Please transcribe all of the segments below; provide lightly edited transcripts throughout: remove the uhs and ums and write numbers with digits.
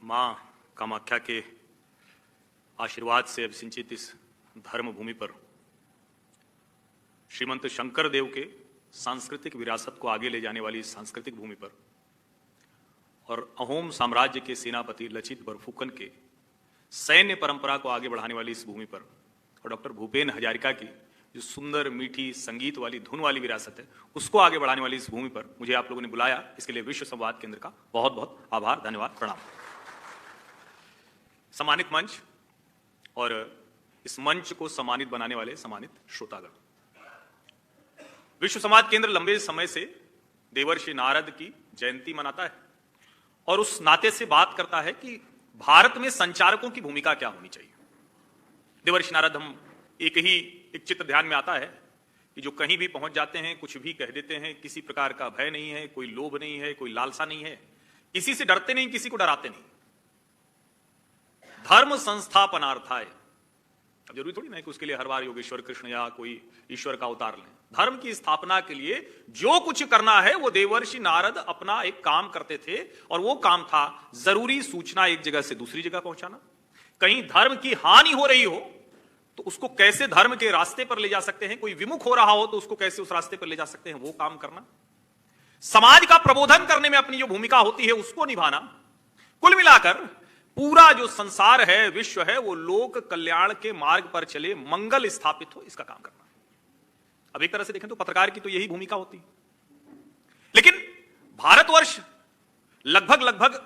मां कामाख्या के आशीर्वाद से अभिसिंचित इस धर्म भूमि पर श्रीमंत शंकर देव के सांस्कृतिक विरासत को आगे ले जाने वाली इस सांस्कृतिक भूमि पर और अहोम साम्राज्य के सेनापति लचित बरफुकन के सैन्य परंपरा को आगे बढ़ाने वाली इस भूमि पर और डॉक्टर भूपेन हजारिका की जो सुंदर मीठी संगीत वाली धुन वाली विरासत है उसको आगे बढ़ाने वाली इस भूमि पर मुझे आप लोगों ने बुलाया, इसके लिए विश्व संवाद केंद्र का बहुत बहुत आभार, धन्यवाद, प्रणाम। सम्मानित मंच और इस मंच को सम्मानित बनाने वाले सम्मानित श्रोतागण, विश्व संवाद केंद्र लंबे समय से देवर्षि नारद की जयंती मनाता है और उस नाते से बात करता है कि भारत में संचारकों की भूमिका क्या होनी चाहिए। देवर्षि नारद, हम एक चित्र ध्यान में आता है कि जो कहीं भी पहुंच जाते हैं कुछ भी कह देते हैं, किसी प्रकार का भय नहीं है, कोई लोभ नहीं है, कोई लालसा नहीं है, किसी से डरते नहीं, किसी को डराते नहीं। धर्म संस्थापनार्थाय, अब जरूरी थोड़ी ना है कि उसके लिए हर बार योगेश्वर कृष्ण या कोई ईश्वर का अवतार लें। धर्म की स्थापना के लिए जो कुछ करना है वो देवर्षि नारद अपना एक काम करते थे और वो काम था जरूरी सूचना एक जगह से दूसरी जगह पहुंचाना। कहीं धर्म की हानि हो रही हो तो उसको कैसे धर्म के रास्ते पर ले जा सकते हैं, कोई विमुख हो रहा हो तो उसको कैसे उस रास्ते पर ले जा सकते हैं, वो काम करना। समाज का प्रबोधन करने में अपनी जो भूमिका होती है उसको निभाना। कुल मिलाकर पूरा जो संसार है, विश्व है, वो लोक कल्याण के मार्ग पर चले, मंगल स्थापित हो, इसका काम करना। अब एक तरह से देखें तो पत्रकार की तो यही भूमिका होती है। लेकिन भारतवर्ष लगभग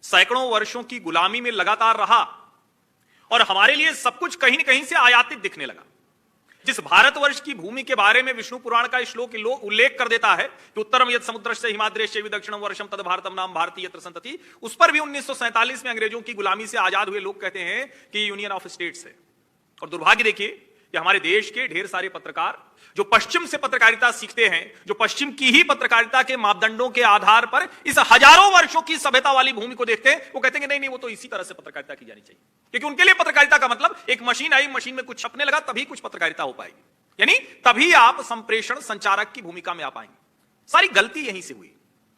सैकड़ों वर्षों की गुलामी में लगातार रहा और हमारे लिए सब कुछ कहीं न कहीं से आयातित दिखने लगा। जिस भारतवर्ष की भूमि के बारे में विष्णु पुराण का श्लोक उल्लेख कर देता है कि उत्तरम यत् समुद्रस्य हिमाद्रेश्य दक्षिणम वर्षम तद भारतम नाम भारती यत्र संतति, उस पर भी 1947 में अंग्रेजों की गुलामी से आजाद हुए लोग कहते हैं कि यूनियन ऑफ स्टेट्स है। और दुर्भाग्य देखिए कि हमारे देश के ढेर सारे पत्रकार जो पश्चिम से पत्रकारिता सीखते हैं, जो पश्चिम की ही पत्रकारिता के मापदंडों के आधार पर इस हजारों वर्षों की सभ्यता वाली भूमि को देखते हैं, वो कहते हैं कि नहीं, वो तो इसी तरह से पत्रकारिता की जानी चाहिए, क्योंकि उनके लिए पत्रकारिता का मतलब एक मशीन आई, मशीन में कुछ छपने लगा तभी कुछ पत्रकारिता हो पाएगी, यानी तभी आप संप्रेषण संचारक की भूमिका में आ पाएंगे। सारी गलती यहीं से हुई।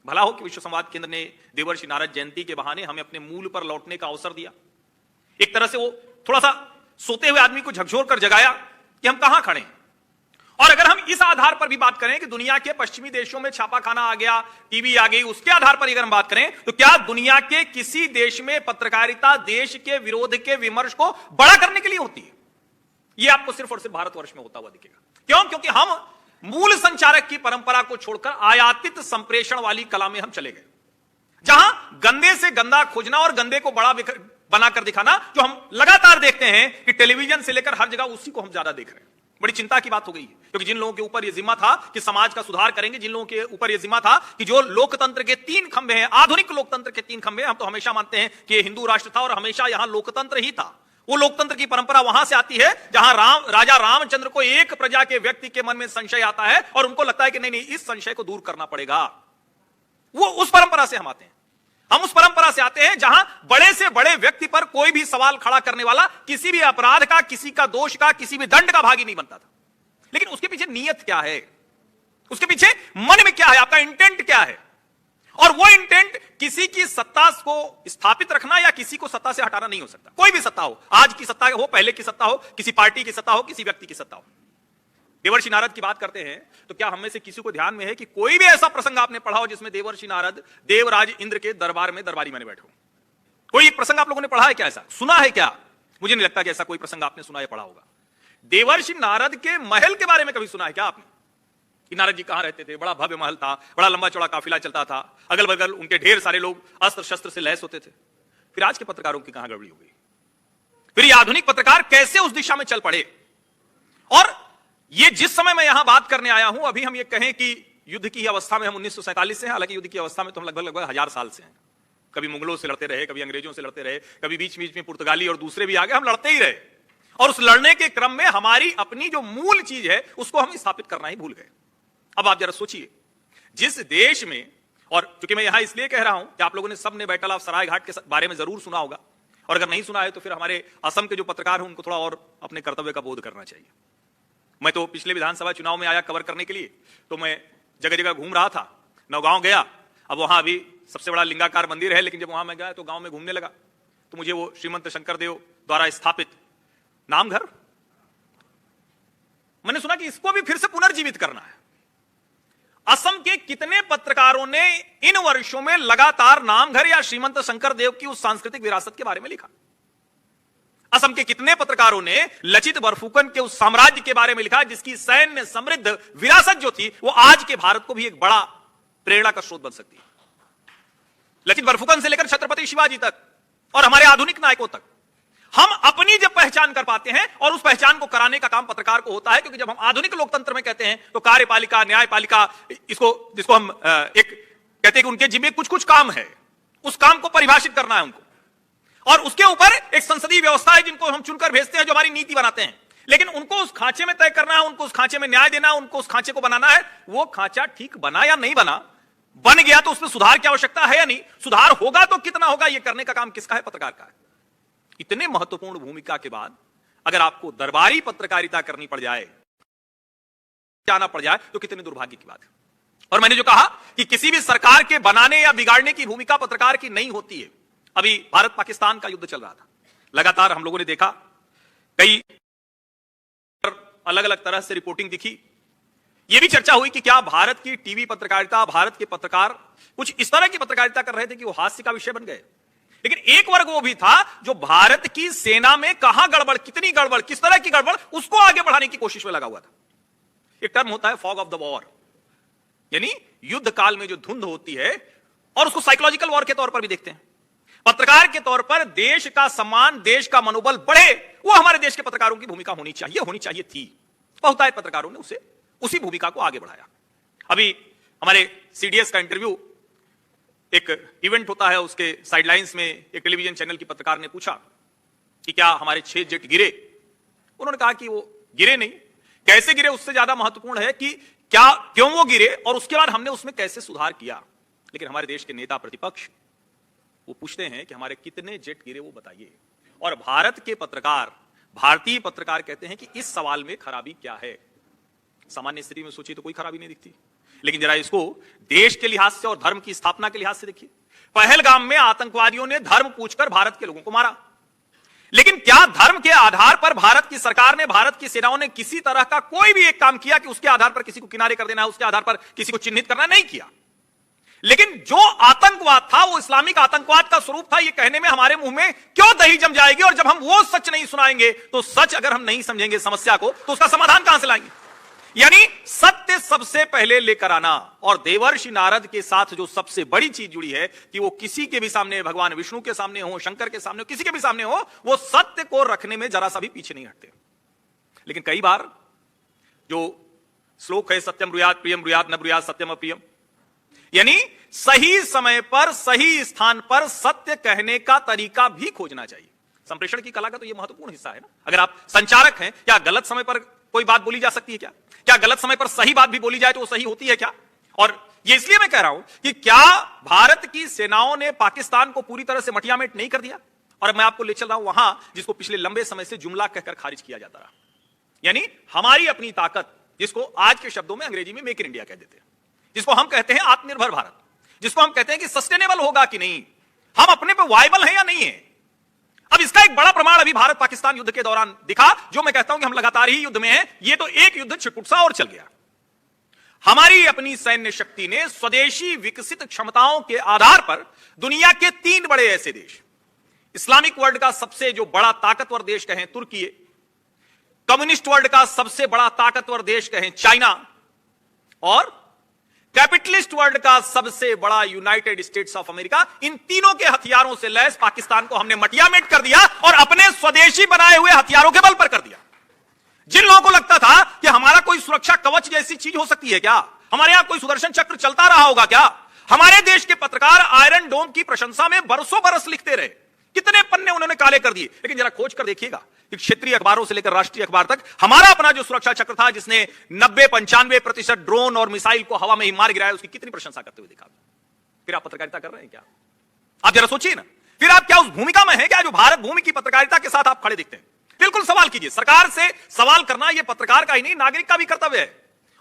भला हो कि विश्व संवाद केंद्र ने देवर्षि नारद जयंती के बहाने हमें अपने मूल पर लौटने का अवसर दिया। एक तरह से वो थोड़ा सा सोते हुए आदमी को झकझोर कर जगाया कि हम कहां खड़े हैं। और अगर हम इस आधार पर भी बात करें कि दुनिया के पश्चिमी देशों में छापाखाना आ गया, टीवी आ गई, उसके आधार पर अगर हम बात करें तो क्या दुनिया के किसी देश में पत्रकारिता देश के विरोध के विमर्श को बड़ा करने के लिए होती है? यह आपको सिर्फ और सिर्फ भारतवर्ष में होता हुआ दिखेगा। क्यों? क्योंकि हम मूल संचारक की परंपरा को छोड़कर आयातित संप्रेषण वाली कला में हम चले गए, जहां गंदे से गंदा खोजना और गंदे को बड़ा बनाकर दिखाना, जो हम लगातार देखते हैं कि टेलीविजन से लेकर हर जगह उसी को हम ज्यादा देख रहे हैं। बड़ी चिंता की बात हो गई है, क्योंकि जिन लोगों के ऊपर यह जिम्मा था कि समाज का सुधार करेंगे, जिन लोगों के ऊपर यह जिम्मा था कि जो लोकतंत्र के 3 खंभे हैं, आधुनिक लोकतंत्र के 3 खंभे, हम तो हमेशा मानते हैं कि हिंदू राष्ट्र था और हमेशा यहां लोकतंत्र ही था। वो लोकतंत्र की परंपरा वहां से आती है जहां राजा रामचंद्र को एक प्रजा के व्यक्ति के मन में संशय आता है और उनको लगता है कि नहीं, इस संशय को दूर करना पड़ेगा। वो उस परंपरा से हम आते हैं। हम उस परंपरा से आते हैं जहां बड़े से बड़े व्यक्ति पर कोई भी सवाल खड़ा करने वाला किसी भी अपराध का, किसी का दोष का, किसी भी दंड का भागी नहीं बनता था। लेकिन उसके पीछे नीयत क्या है, उसके पीछे मन में क्या है, आपका इंटेंट क्या है? और वो इंटेंट किसी की सत्ता को स्थापित रखना या किसी को सत्ता से हटाना नहीं हो सकता। कोई भी सत्ता हो, आज की सत्ता हो, पहले की सत्ता हो, किसी पार्टी की सत्ता हो, किसी व्यक्ति की सत्ता हो। देवर्षि नारद की बात करते हैं तो क्या हम में से किसी को ध्यान में है कि कोई भी ऐसा प्रसंग आपने पढ़ा हो जिसमें देवर्षि नारद देवराज इंद्र के दरबार में दरबारी बने बैठे हो? कोई एक प्रसंग आप लोगों ने पढ़ा है क्या? ऐसा सुना है क्या? मुझे नहीं लगता कि ऐसा कोई प्रसंग आपने सुना या पढ़ा होगा। देवर्षि नारद के महल के बारे में कभी सुना है क्या आपने कि नारद जी कहां रहते थे? बड़ा भव्य महल था, बड़ा लंबा चौड़ा काफिला चलता था, अगल बगल उनके ढेर सारे लोग अस्त्र शस्त्र से लैस होते थे। फिर आज के पत्रकारों की कहां गड़बड़ी हो गई? फिर ये आधुनिक पत्रकार कैसे उस दिशा में चल पड़े? और ये जिस समय मैं यहां बात करने आया हूं, अभी हम ये कहें कि युद्ध की अवस्था में हम 1947 से हैं, हालांकि युद्ध की अवस्था में तो हम लगभग 1000 साल से हैं। कभी मुगलों से लड़ते रहे, कभी अंग्रेजों से लड़ते रहे, कभी बीच बीच में पुर्तगाली और दूसरे भी आ गए, हम लड़ते ही रहे। और उस लड़ने के क्रम में हमारी अपनी जो मूल चीज है उसको हम स्थापित करना ही भूल गए। अब आप जरा सोचिए, जिस देश में, और चूंकि मैं यहां इसलिए कह रहा हूं कि आप लोगों ने सबने बैटल ऑफ सरायघाट के बारे में जरूर सुना होगा, और अगर नहीं सुना है तो फिर हमारे असम के जो पत्रकार हैं उनको थोड़ा और अपने कर्तव्य का बोध करना चाहिए। मैं तो पिछले विधानसभा चुनाव में आया कवर करने के लिए, तो मैं जगह जगह घूम रहा था, नौगांव गया, अब वहां अभी सबसे बड़ा लिंगाकार मंदिर है, लेकिन जब वहां मैं गया तो गांव में घूमने लगा तो मुझे वो श्रीमंत शंकरदेव द्वारा स्थापित नामघर, मैंने सुना कि इसको भी फिर से पुनर्जीवित करना है। असम के कितने पत्रकारों ने इन वर्षों में लगातार नामघर या श्रीमंत शंकरदेव की उस सांस्कृतिक विरासत के बारे में लिखा? असम के कितने पत्रकारों ने लचित बरफुकन के उस साम्राज्य के बारे में लिखा जिसकी सैन्य समृद्ध विरासत जो थी वो आज के भारत को भी एक बड़ा प्रेरणा का स्रोत बन सकती है। लचित बरफुकन से लेकर छत्रपति शिवाजी तक और हमारे आधुनिक नायकों तक हम अपनी जब पहचान कर पाते हैं, और उस पहचान को कराने का काम पत्रकार को होता है, क्योंकि जब हम आधुनिक लोकतंत्र में कहते हैं तो कार्यपालिका, न्यायपालिका, जिसको हम एक कहते हैं कि उनके जिम्मे कुछ कुछ काम है, उस काम को परिभाषित करना है उनको, और उसके ऊपर एक संसदीय व्यवस्था है जिनको हम चुनकर भेजते हैं, जो हमारी नीति बनाते हैं। लेकिन उनको उस खांचे में तय करना है, उनको उस खांचे में न्याय देना है, उनको उस खांचे को बनाना है। वो खांचा ठीक बना या नहीं बना, बन गया तो उसमें सुधार की आवश्यकता है या नहीं, सुधार होगा तो कितना होगा, यह करने का काम किसका है? पत्रकार का है। इतने महत्वपूर्ण भूमिका के बाद अगर आपको दरबारी पत्रकारिता करनी पड़ जाए, जाना पड़ जाए, तो कितने दुर्भाग्य की बात है। और मैंने जो कहा कि किसी भी सरकार के बनाने या बिगाड़ने की भूमिका पत्रकार की नहीं होती है। अभी भारत पाकिस्तान का युद्ध चल रहा था, लगातार हम लोगों ने देखा, कई अलग अलग तरह से रिपोर्टिंग दिखी। यह भी चर्चा हुई कि क्या भारत की टीवी पत्रकारिता, भारत के पत्रकार कुछ इस तरह की पत्रकारिता कर रहे थे कि वो हास्य का विषय बन गए। लेकिन एक वर्ग वो भी था जो भारत की सेना में कहां गड़बड़, कितनी गड़बड़, किस तरह की गड़बड़, उसको आगे बढ़ाने की कोशिश में लगा हुआ था। एक टर्म होता है फॉग ऑफ द वॉर, यानी युद्ध काल में जो धुंध होती है, और उसको साइकोलॉजिकल वॉर के तौर पर भी देखते हैं। पत्रकार के तौर पर देश का सम्मान, देश का मनोबल बढ़े, वो हमारे देश के पत्रकारों की भूमिका होनी चाहिए थी। बहुतायत पत्रकारों ने उसी भूमिका को आगे बढ़ाया। अभी हमारे सीडीएस का इंटरव्यू, एक इवेंट होता है, उसके साइडलाइंस में एक टेलीविजन चैनल की पत्रकार ने पूछा कि क्या हमारे 6 जेट गिरे। उन्होंने कहा कि वो गिरे नहीं, कैसे गिरे उससे ज्यादा महत्वपूर्ण है कि क्यों वो गिरे, और उसके बाद हमने उसमें कैसे सुधार किया। लेकिन हमारे देश के नेता प्रतिपक्ष वो पूछते हैं कि हमारे कितने जेट गिरे वो बताइए, और भारत के पत्रकार, भारतीय पत्रकार कहते हैं कि इस सवाल में खराबी क्या है। सामान्य स्थिति में सोचिए तो कोई खराबी नहीं दिखती, लेकिन जरा इसको देश के लिहाज से और धर्म की स्थापना के लिहाज से देखिए। पहलगाम में आतंकवादियों ने धर्म पूछकर भारत के लोगों को मारा, लेकिन क्या धर्म के आधार पर भारत की सरकार ने, भारत की सेनाओं ने किसी तरह का कोई भी एक काम किया कि उसके आधार पर किसी को किनारे कर देना है, उसके आधार पर किसी को चिन्हित करना? नहीं किया। लेकिन जो आतंकवाद था वो इस्लामिक आतंकवाद का स्वरूप था, ये कहने में हमारे मुंह में क्यों दही जम जाएगी? और जब हम वो सच नहीं सुनाएंगे, तो सच अगर हम नहीं समझेंगे समस्या को, तो उसका समाधान कहां से लाएंगे? यानी सत्य सबसे पहले लेकर आना। और देवर्षि नारद के साथ जो सबसे बड़ी चीज जुड़ी है कि वो किसी के भी सामने, भगवान विष्णु के सामने हो, शंकर के सामने हो, किसी के भी सामने हो, वो सत्य को रखने में जरा सा भी पीछे नहीं हटते। लेकिन कई बार जो श्लोक है, सत्यम ब्रूयात प्रियम ब्रूयात न ब्रूयात सत्यम अप्रियम, यानी सही समय पर, सही स्थान पर सत्य कहने का तरीका भी खोजना चाहिए। संप्रेषण की कला का तो यह महत्वपूर्ण हिस्सा है ना। अगर आप संचारक हैं, क्या गलत समय पर कोई बात बोली जा सकती है क्या? क्या गलत समय पर सही बात भी बोली जाए तो वो सही होती है क्या? और ये इसलिए मैं कह रहा हूं कि क्या भारत की सेनाओं ने पाकिस्तान को पूरी तरह से मटियामेट नहीं कर दिया? और मैं आपको ले चल रहा हूं वहां जिसको पिछले लंबे समय से जुमला कहकर खारिज किया जाता रहा, यानी हमारी अपनी ताकत, जिसको आज के शब्दों में अंग्रेजी में मेक इन इंडिया कह देते हैं, जिसको हम कहते हैं आत्मनिर्भर भारत, जिसको हम कहते हैं कि सस्टेनेबल होगा कि नहीं, हम अपने पे वायबल है या नहीं है। अब इसका एक बड़ा प्रमाण अभी भारत पाकिस्तान युद्ध के दौरान दिखा, जो मैं कहता हूं कि हम लगातार ही युद्ध में हैं। ये तो एक युद्ध छिटपुट सा और चल गया। हमारी अपनी सैन्य शक्ति ने स्वदेशी विकसित क्षमताओं के आधार पर दुनिया के 3 बड़े ऐसे देश, इस्लामिक वर्ल्ड का सबसे जो बड़ा ताकतवर देश कहें तुर्की, कम्युनिस्ट वर्ल्ड का सबसे बड़ा ताकतवर देश कहें चाइना, और कैपिटलिस्ट वर्ल्ड का सबसे बड़ा यूनाइटेड स्टेट्स ऑफ अमेरिका, इन तीनों के हथियारों से लैस पाकिस्तान को हमने मटियामेट कर दिया और अपने स्वदेशी बनाए हुए हथियारों के बल पर कर दिया। जिन लोगों को लगता था कि हमारा कोई सुरक्षा कवच जैसी चीज हो सकती है क्या, हमारे यहां कोई सुदर्शन चक्र चलता रहा होगा क्या, हमारे देश के पत्रकार आयरन डोम की प्रशंसा में बरसों बरस लिखते रहे, कितने पन्ने उन्होंने काले कर दिए। लेकिन जरा खोज कर देखिएगा कि क्षेत्रीय अखबारों से लेकर राष्ट्रीय अखबार तक हमारा अपना जो सुरक्षा चक्र था, जिसने 90-95% ड्रोन और मिसाइल को हवा में ही मार गिराया, उसकी कितनी प्रशंसा करते हुए दिखा। फिर आप पत्रकारिता कर रहे हैं क्या? आप जरा सोचिए ना, फिर आप क्या उस भूमिका में हैं क्या जो भारत भूमि की पत्रकारिता के साथ आप खड़े दिखते हैं? बिल्कुल सवाल कीजिए। सरकार से सवाल करना यह पत्रकार का ही नहीं, नागरिक का भी कर्तव्य है।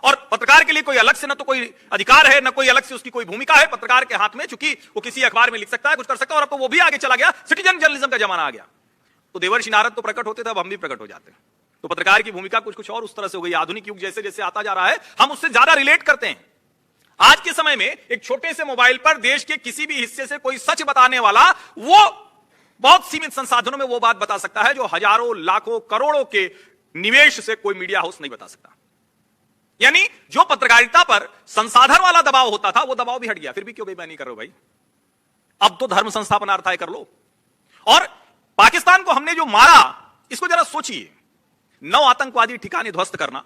और पत्रकार के लिए कोई अलग से ना तो कोई अधिकार है, ना कोई अलग से उसकी कोई भूमिका है पत्रकार के हाथ में, चूंकि वो किसी अखबार में लिख सकता है, कुछ कर सकता है, और अब तो वो भी आगे चला गया, सिटीजन जर्नलिज्म का जमाना आ गया। तो देवर्षि नारद तो प्रकट होते थे, अब हम भी प्रकट हो जाते हैं। तो पत्रकार की भूमिका कुछ और उस तरह से हो गई। आधुनिक युग जैसे जैसे आता जा रहा है, हम उससे ज्यादा रिलेट करते हैं। आज के समय में एक छोटे से मोबाइल पर देश के किसी भी हिस्से से कोई सच बताने वाला, वो बहुत सीमित संसाधनों में वो बात बता सकता है जो हजारों, लाखों, करोड़ों के निवेश से कोई मीडिया हाउस नहीं बता सकता। यानी जो पत्रकारिता पर संसाधन वाला दबाव होता था, वो दबाव भी हट गया। फिर भी क्यों बेईमानी कर रहे हो भाई? अब तो धर्म संस्थापनार्थ कर लो। और पाकिस्तान को हमने जो मारा, इसको जरा सोचिए। 9 आतंकवादी ठिकाने ध्वस्त करना,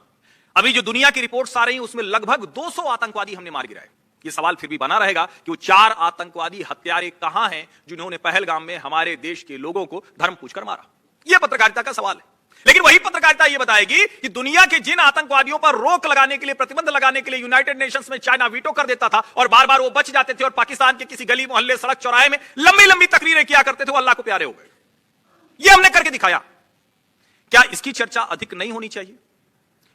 अभी जो दुनिया की रिपोर्ट्स आ रही हैं उसमें लगभग 200 आतंकवादी हमने मार गिराए। ये सवाल फिर भी बना रहेगा कि वो 4 आतंकवादी हत्यारे कहां हैं जिन्होंने पहलगाम में हमारे देश के लोगों को धर्म पूछकर मारा। यह पत्रकारिता का सवाल है। लेकिन वही पत्रकारिता यह बताएगी कि दुनिया के जिन आतंकवादियों पर रोक लगाने के लिए, प्रतिबंध लगाने के लिए यूनाइटेड नेशंस में चाइना वीटो कर देता था और बार बार वो बच जाते थे और पाकिस्तान के किसी गली मोहल्ले, सड़क चौराहे में लंबी लंबी तकरीरें किया करते थे, वो अल्लाह को प्यारे हो गए। ये हमने करके दिखाया। क्या इसकी चर्चा अधिक नहीं होनी चाहिए?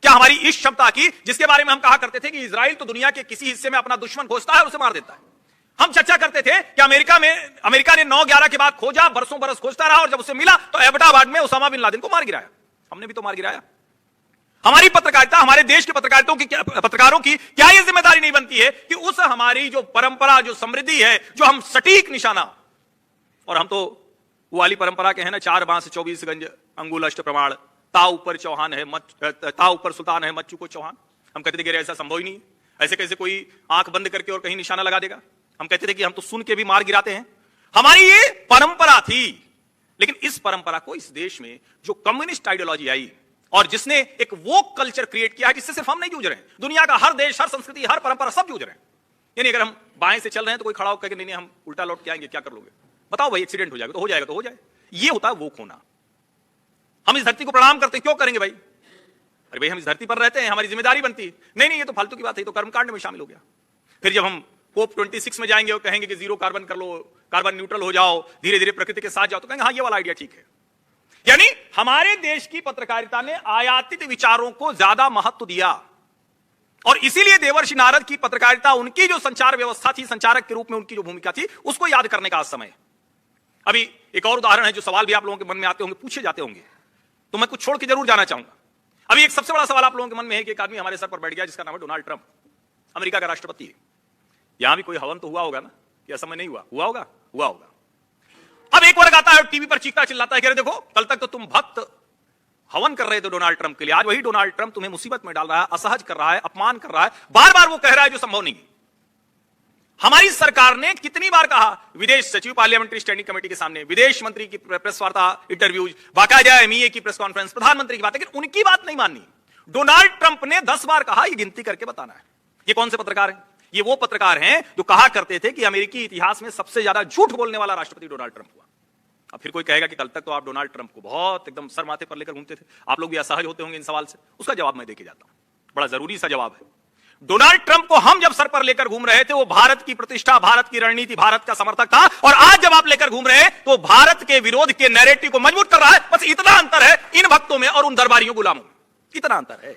क्या हमारी इस क्षमता की, जिसके बारे में हम कहा करते थे कि इजराइल तो दुनिया के किसी हिस्से में अपना दुश्मन घुसता है और उसे मार देता है, हम चर्चा करते थे कि अमेरिका ने 9/11 के बाद खोजा, बरसों बरस खोजता रहा और जब उसे मिला तो एबटाबाद में उसामा बिन लादेन को मार गिराया। हमने भी तो मार गिराया। हमारी पत्रकारिता, हमारे देश के पत्रकारों की क्या यह जिम्मेदारी नहीं बनती है कि उस हमारी जो परंपरा, जो समृद्धि है, जो हम सटीक निशाना, और हम तो वो वाली परंपरा के हैं ना, 4 बांस 24 गंज अंगुल अष्ट प्रमाण, ता ऊपर चौहान है, ता ऊपर सुल्तान है, मच्चू को चौहान। हम कहते थे कि ऐसा संभव ही नहीं, ऐसे कैसे कोई आंख बंद करके और कहीं निशाना लगा देगा। हम कहते थे कि हम तो सुन के भी मार गिराते हैं। हमारी ये परंपरा थी। लेकिन इस परंपरा को, इस देश में जो कम्युनिस्ट आइडियोलॉजी आई और जिसने एक वोक कल्चर क्रिएट किया है, जिससे सिर्फ हम नहीं जूझ रहे हैं, दुनिया का हर देश, हर संस्कृति, हर परंपरा सब जूझ रहे हैं। यानी अगर हम बाएं से चल रहे हैं तो कोई खड़ा होकर नहीं हम उल्टा लौट के आएंगे, क्या कर लोगे? बताओ भाई, एक्सीडेंट हो जाएगा तो हो जाएगा, तो हो जाए। ये होता है वोक होना। हम इस धरती को प्रणाम करते हैं, क्यों करेंगे भाई? अरे भाई, हम इस धरती पर रहते हैं, हमारी जिम्मेदारी बनती है। नहीं, ये तो फालतू की बात है, तो कर्मकांड में शामिल हो गया। फिर जब हम कोप 26 में जाएंगे और कहेंगे कि 0 कार्बन कर लो, कार्बन न्यूट्रल हो जाओ, धीरे धीरे प्रकृति के साथ जाओ, तो कहेंगे हाँ, ये वाला आइडिया ठीक है। यानी हमारे देश की पत्रकारिता ने आयातित विचारों को ज्यादा महत्व दिया, और इसीलिए देवर्षि नारद की पत्रकारिता, उनकी जो संचार व्यवस्था थी, संचारक के रूप में उनकी जो भूमिका थी, उसको याद करने का आज समय। अभी एक और उदाहरण है, जो सवाल भी आप लोगों के मन में आते होंगे, पूछे जाते होंगे, तो मैं कुछ छोड़ के जरूर जाना चाहूंगा। अभी एक सबसे बड़ा सवाल आप लोगों के मन में है कि एक आदमी हमारे सर पर बैठ गया जिसका नाम है डोनाल्ड ट्रंप, अमेरिका का राष्ट्रपति है। यहां भी कोई हवन तो हुआ होगा ना, कि असम में नहीं हुआ? हुआ होगा, हुआ होगा। अब एक वर्ग आता है और टीवी पर चीखता चिल्लाता है कि अरे देखो, कल तक तो तुम भक्त हवन कर रहे थे डोनाल्ड ट्रंप के लिए, आज वही डोनाल्ड ट्रंप तुम्हें मुसीबत में डाल रहा है, असहज कर रहा है, अपमान कर रहा है, बार बार वो कह रहा है जो संभव नहीं। हमारी सरकार ने कितनी बार कहा, विदेश सचिव पार्लियामेंट्री स्टैंडिंग कमेटी के सामने, विदेश मंत्री की प्रेस वार्ता, इंटरव्यूज, बाकायदा एमईए की प्रेस कॉन्फ्रेंस, प्रधानमंत्री की बात, लेकिन उनकी बात नहीं माननी। डोनाल्ड ट्रंप ने 10 बार कहा, ये गिनती करके बताना है। ये कौन से पत्रकार हैं? ये वो पत्रकार हैं जो कहा करते थे कि अमेरिकी इतिहास में सबसे ज्यादा झूठ बोलने वाला राष्ट्रपति डोनाल्ड ट्रंप हुआ। अब फिर कोई कहेगा कि कल तक तो आप डोनाल्ड ट्रंप को बहुत एकदम सर माथे पर लेकर घूमते थे, आप लोग भी असहज होते होंगे इन सवाल से। उसका जवाब मैं देके जाता हूं, बड़ा जरूरी सा जवाब है। डोनाल्ड ट्रंप को हम जब सर पर लेकर घूम रहे थे, वो भारत की प्रतिष्ठा, भारत की रणनीति, भारत का समर्थक था, और आज जब आप लेकर घूम रहे हैं तो भारत के विरोध के नैरेटिव को मजबूत कर रहा है। बस इतना अंतर है इन भक्तों में और उन दरबारियों गुलामों में, इतना अंतर है।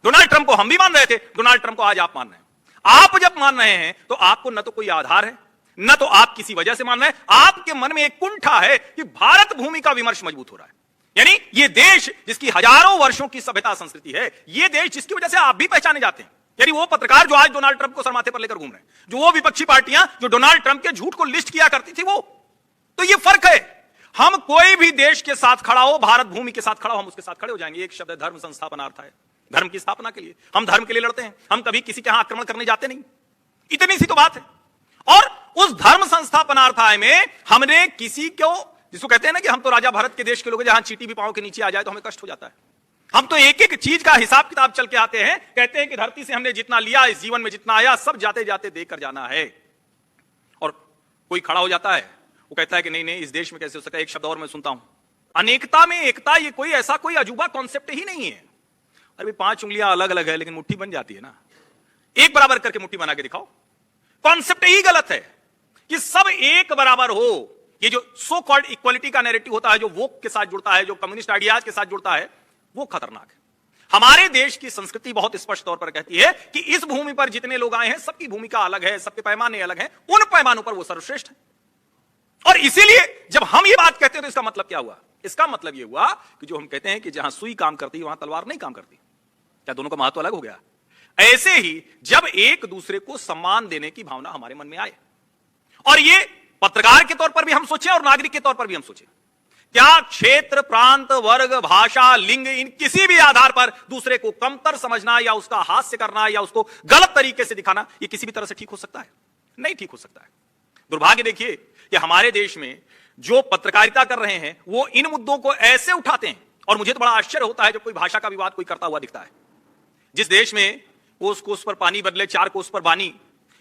डोनाल्ड ट्रंप को हम भी मान रहे थे, डोनाल्ड ट्रंप को आज आप मान रहे हैं। आप जब मान रहे हैं तो आपको न तो कोई आधार है, न तो आप किसी वजह से मान रहे हैं, आपके मन में एक कुंठा है कि भारत भूमि का विमर्श मजबूत हो रहा है। यानी ये देश जिसकी हजारों वर्षों की सभ्यता संस्कृति है, ये देश जिसकी वजह से आप भी पहचाने जाते हैं। यानी वो पत्रकार जो आज डोनाल्ड ट्रंप को सर माथे पर लेकर घूम रहे हैं, जो वो विपक्षी पार्टियां जो डोनाल्ड ट्रंप के झूठ को लिस्ट किया करती थी, वो तो ये फर्क है। हम कोई भी देश के साथ खड़ा हो, भारत भूमि के साथ खड़ा हो, हम उसके साथ खड़े हो जाएंगे। एक शब्द है धर्म संस्थापनार्थ है, धर्म की स्थापना के लिए हम धर्म के लिए लड़ते हैं, हम कभी किसी के यहां आक्रमण करने जाते नहीं, इतनी सी तो बात है। और उस धर्म संस्थापनार्थाय में हमने किसी को, जिसको कहते हैं ना कि हम तो राजा भरत के देश के लोग, जहां चींटी भी पांव के नीचे आ जाए तो हमें कष्ट हो जाता है। हम तो एक एक चीज का हिसाब किताब चल के आते हैं, कहते हैं कि धरती से हमने जितना लिया, इस जीवन में जितना आया, सब जाते जाते देकर जाना है। और कोई खड़ा हो जाता है, वो कहता है कि नहीं नहीं, इस देश में कैसे हो सकता है। एक शब्द और मैं सुनता हूं, अनेकता में एकता, ये कोई ऐसा कोई अजूबा कॉन्सेप्ट ही नहीं है। अरे 5 उंगलियां अलग अलग है लेकिन मुट्ठी बन जाती है ना, एक बराबर करके मुट्ठी बना के दिखाओ। कॉन्सेप्ट ही गलत है कि सब एक बराबर हो। ये जो सो कॉल्ड इक्वालिटी का नैरेटिव होता है, जो वोक के साथ जुड़ता है, जो कम्युनिस्ट आइडियाज के साथ जुड़ता है, वो खतरनाक है। हमारे देश की संस्कृति बहुत स्पष्ट तौर पर कहती है कि इस भूमि पर जितने लोग आए हैं सबकी भूमिका अलग है, सबके पैमाने अलग हैं, उन पैमानों पर वो सर्वश्रेष्ठ है। और इसीलिए जब हम ये बात कहते हैं तो इसका मतलब क्या हुआ? इसका मतलब ये हुआ कि जो हम कहते हैं कि जहां सुई काम करती है वहां तलवार नहीं काम करती, क्या दोनों का महत्व अलग हो गया? ऐसे ही जब एक दूसरे को सम्मान देने की भावना हमारे मन में आए, और ये पत्रकार के तौर पर भी हम सोचें और नागरिक के तौर पर भी हम सोचें, क्या क्षेत्र, प्रांत, वर्ग, भाषा, लिंग, इन किसी भी आधार पर दूसरे को कमतर समझना या उसका हास्य करना या उसको गलत तरीके से दिखाना, ये किसी भी तरह से ठीक हो सकता है? नहीं ठीक हो सकता है। दुर्भाग्य देखिए कि हमारे देश में जो पत्रकारिता कर रहे हैं वो इन मुद्दों को ऐसे उठाते हैं, और मुझे तो बड़ा आश्चर्य होता है जब कोई भाषा का विवाद कोई करता हुआ दिखता है। जिस देश में कोस कोस पर पानी बदले 4 कोस पर बानी,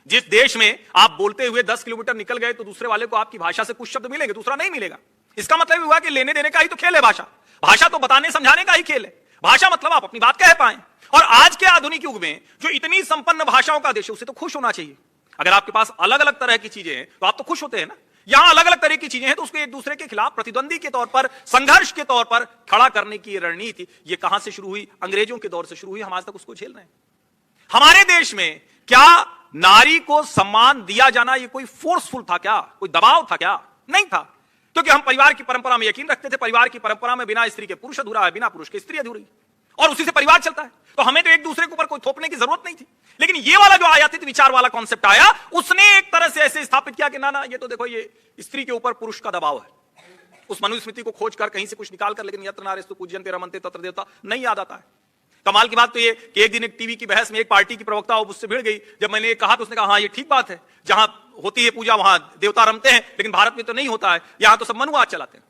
जिस देश में आप बोलते हुए 10 किलोमीटर निकल गए तो दूसरे वाले को आपकी भाषा से कुछ शब्द मिलेंगे, दूसरा नहीं मिलेगा। इसका मतलब हुआ कि लेने देने का ही तो खेल है भाषा। भाषा तो बताने समझाने का ही खेल है। भाषा मतलब आप अपनी बात कह पाएं। और आज के आधुनिक युग में जो इतनी संपन्न भाषाओं का देश है, उसे तो खुश होना चाहिए। अगर आपके पास अलग अलग तरह की चीजें हैं तो आप तो खुश होते हैं ना। यहां अलग अलग तरह की चीजें हैं तो उसको एक दूसरे के खिलाफ प्रतिद्वंदी के तौर पर, संघर्ष के तौर पर खड़ा करने की रणनीति ये कहां से शुरू हुई? अंग्रेजों के दौर से शुरू हुई। हम आज तक उसको झेल रहे हैं। हमारे देश में क्या नारी को सम्मान दिया जाना ये कोई फोर्सफुल था क्या? कोई दबाव था क्या? नहीं था, क्योंकि हम परिवार की परंपरा में यकीन रखते थे। परिवार की परंपरा में बिना स्त्री के पुरुष अधूरा है, बिना पुरुष के स्त्री अधूरी, और उसी से परिवार चलता है। तो हमें तो एक दूसरे के ऊपर कोई थोपने की जरूरत नहीं थी। लेकिन ये वाला जो आयातित विचार वाला कॉन्सेप्ट आया, उसने एक तरह से ऐसे स्थापित किया कि ना ना, ये तो देखो ये स्त्री के ऊपर पुरुष का दबाव है। उस मनुस्मृति को खोज कर कहीं से कुछ निकाल कर, लेकिन यत्र नारेस्तु पूज्यन्ते रमन्ते तत्र देवता नहीं याद आता है। कमाल की बात तो ये कि एक दिन एक टीवी की बहस में एक पार्टी की प्रवक्ता मुझसे भिड़ गई। जब मैंने कहा तो उसने कहा हाँ ये ठीक बात है, जहां होती है पूजा वहां देवता रमते हैं, लेकिन भारत में तो नहीं होता है, यहां तो सब मनुवाद चलाते हैं।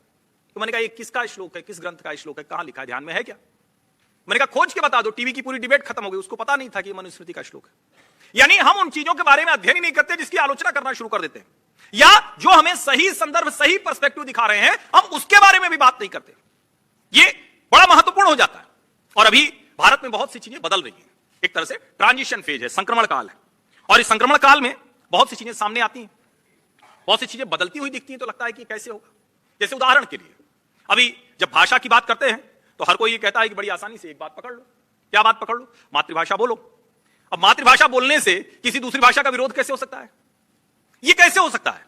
तो मैंने कहा ये किसका श्लोक है, किस ग्रंथ का श्लोक है, कहां लिखा है, ध्यान में है क्या? मैंने कहा खोज के बता दो। टीवी की पूरी डिबेट खत्म हो गई, उसको पता नहीं था कि मनुस्मृति का श्लोक है। यानी हम उन चीजों के बारे में अध्ययन ही नहीं करते जिसकी आलोचना करना शुरू कर देते हैं, या जो हमें सही संदर्भ, सही पर्सपेक्टिव दिखा रहे हैं, हम उसके बारे में भी बात नहीं करते। ये बड़ा महत्वपूर्ण हो जाता है। और अभी भारत में बहुत सी चीजें बदल रही हैं। एक तरह से ट्रांजिशन फेज है, संक्रमण काल है, और इस संक्रमण काल में बहुत सी चीजें सामने आती हैं, बहुत सी चीजें बदलती हुई दिखती हैं। तो लगता है कि कैसे होगा? जैसे उदाहरण के लिए अभी जब भाषा की बात करते हैं तो हर कोई ये कहता है कि बड़ी आसानी से एक बात पकड़ लो। क्या बात पकड़ लो? मातृभाषा बोलो। अब मातृभाषा बोलने से किसी दूसरी भाषा का विरोध कैसे हो सकता है? ये कैसे हो सकता है?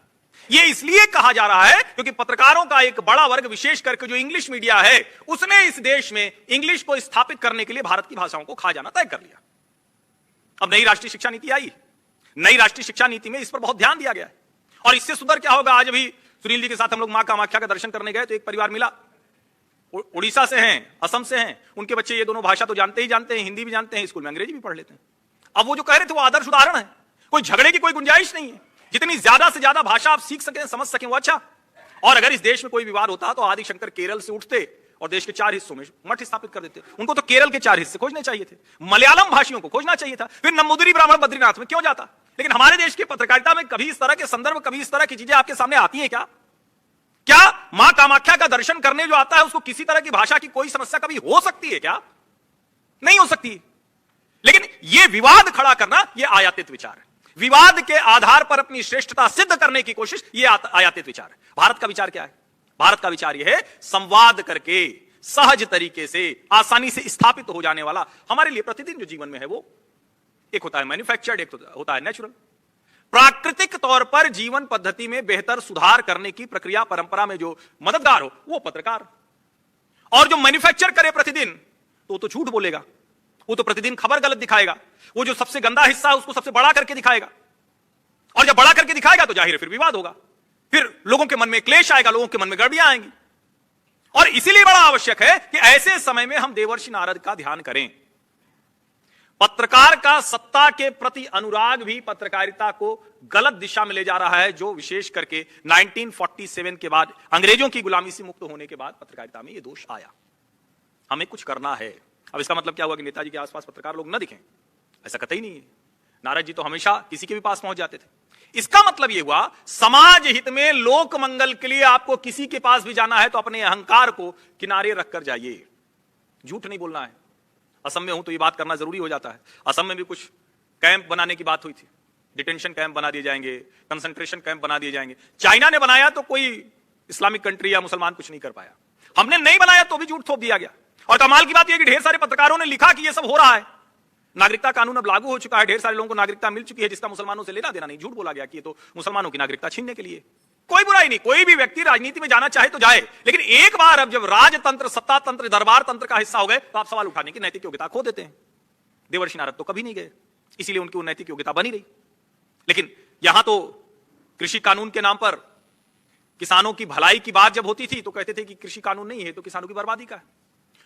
ये इसलिए कहा जा रहा है क्योंकि पत्रकारों का एक बड़ा वर्ग, विशेष करके जो इंग्लिश मीडिया है, उसने इस देश में इंग्लिश को स्थापित करने के लिए भारत की भाषाओं को खा जाना तय कर लिया। अब नई राष्ट्रीय शिक्षा नीति आई। नई राष्ट्रीय शिक्षा नीति में इस पर बहुत ध्यान दिया गया है। और इससे सुधर क्या होगा? आज अभी सुनील जी के साथ हम लोग मां कामाख्या का दर्शन करने गए तो एक परिवार मिला, उड़ीसा से हैं, असम से हैं। उनके बच्चे ये दोनों भाषा तो जानते ही जानते हैं, हिंदी भी जानते हैं, स्कूल में अंग्रेजी भी पढ़ लेते हैं। अब वो जो कह रहे थे वो आदर्श उदाहरण है। कोई झगड़े की कोई गुंजाइश नहीं है। जितनी ज्यादा से ज्यादा भाषा आप सीख सकें, समझ सकें, वो अच्छा। और अगर इस देश में कोई विवाद होता तो आदि शंकर केरल से उठते और देश के 4 हिस्सों में मठ स्थापित कर देते। उनको तो केरल के 4 हिस्से खोजने चाहिए थे, मलयालम भाषियों को खोजना चाहिए था, फिर नंबूदिरी ब्राह्मण बद्रीनाथ में क्यों जाता? लेकिन हमारे देश की पत्रकारिता में कभी इस तरह के संदर्भ, कभी इस तरह की चीजें आपके सामने आती है क्या? क्या मां कामाख्या का दर्शन करने जो आता है उसको किसी तरह की भाषा की कोई समस्या कभी हो सकती है क्या? नहीं हो सकती। लेकिन यह विवाद खड़ा करना यह आयातित विचार है। विवाद के आधार पर अपनी श्रेष्ठता सिद्ध करने की कोशिश, यह आयातित विचार है। भारत का विचार क्या है? भारत का विचार यह है संवाद करके, सहज तरीके से, आसानी से स्थापित हो जाने वाला हमारे लिए प्रतिदिन जो जीवन में है वो एक होता है मैन्युफैक्चर्ड, एक होता है नेचुरल। प्राकृतिक तौर पर जीवन पद्धति में बेहतर सुधार करने की प्रक्रिया, परंपरा में जो मददगार हो वो पत्रकार। और जो मैन्युफैक्चर करे प्रतिदिन तो झूठ बोलेगा, वो तो प्रतिदिन खबर गलत दिखाएगा, वो जो सबसे गंदा हिस्सा है उसको सबसे बड़ा करके दिखाएगा। और जब बड़ा करके दिखाएगा तो जाहिर है फिर विवाद होगा, फिर लोगों के मन में क्लेश आएगा, लोगों के मन में गड़बड़ियां आएंगी। और इसीलिए बड़ा आवश्यक है कि ऐसे समय में हम देवर्षि नारद का ध्यान करें। पत्रकार का सत्ता के प्रति अनुराग भी पत्रकारिता को गलत दिशा में ले जा रहा है, जो विशेष करके 1947 के बाद, अंग्रेजों की गुलामी से मुक्त होने के बाद पत्रकारिता में यह दोष आया। हमें कुछ करना है। अब इसका मतलब क्या हुआ कि नेताजी के आसपास पत्रकार लोग न दिखें? ऐसा कतई नहीं है। नारद जी तो हमेशा किसी के भी पास पहुंच जाते थे। इसका मतलब यह हुआ समाज हित में, लोक मंगल के लिए आपको किसी के पास भी जाना है तो अपने अहंकार को किनारे रखकर जाइए, झूठ नहीं बोलना है। असम में हूं तो ये बात करना जरूरी हो जाता है। असम में भी कुछ कैंप बनाने की बात हुई थी, डिटेंशन कैंप बना दिए जाएंगे, कंसंट्रेशन कैंप बना दिए जाएंगे। चाइना ने बनाया तो कोई इस्लामिक कंट्री या मुसलमान कुछ नहीं कर पाया। हमने नहीं बनाया तो भी झूठ थोप दिया गया। और कमाल की बात यह कि ढेर सारे पत्रकारों ने लिखा कि यह सब हो रहा है। नागरिकता कानून अब लागू हो चुका है, ढेर सारे लोगों को नागरिकता मिल चुकी है, जिसका मुसलमानों से लेना देना नहीं। झूठ बोला गया कि ये तो मुसलमानों की नागरिकता छीनने के लिए। कोई बुराई नहीं, कोई भी व्यक्ति राजनीति में जाना चाहे तो जाए, लेकिन एक बार अब जब राजतंत्र, सत्ता तंत्र, दरबार तंत्र का हिस्सा हो गए तो आप सवाल उठाने की नैतिक योग्यता खो देते हैं। देवर्षि नारद तो कभी नहीं गए, इसीलिए उनकी नैतिक योग्यता बनी रही। लेकिन यहां तो कृषि कानून के नाम पर किसानों की भलाई की बात जब होती थी तो कहते थे कि कृषि कानून नहीं है तो किसानों की बर्बादी का है।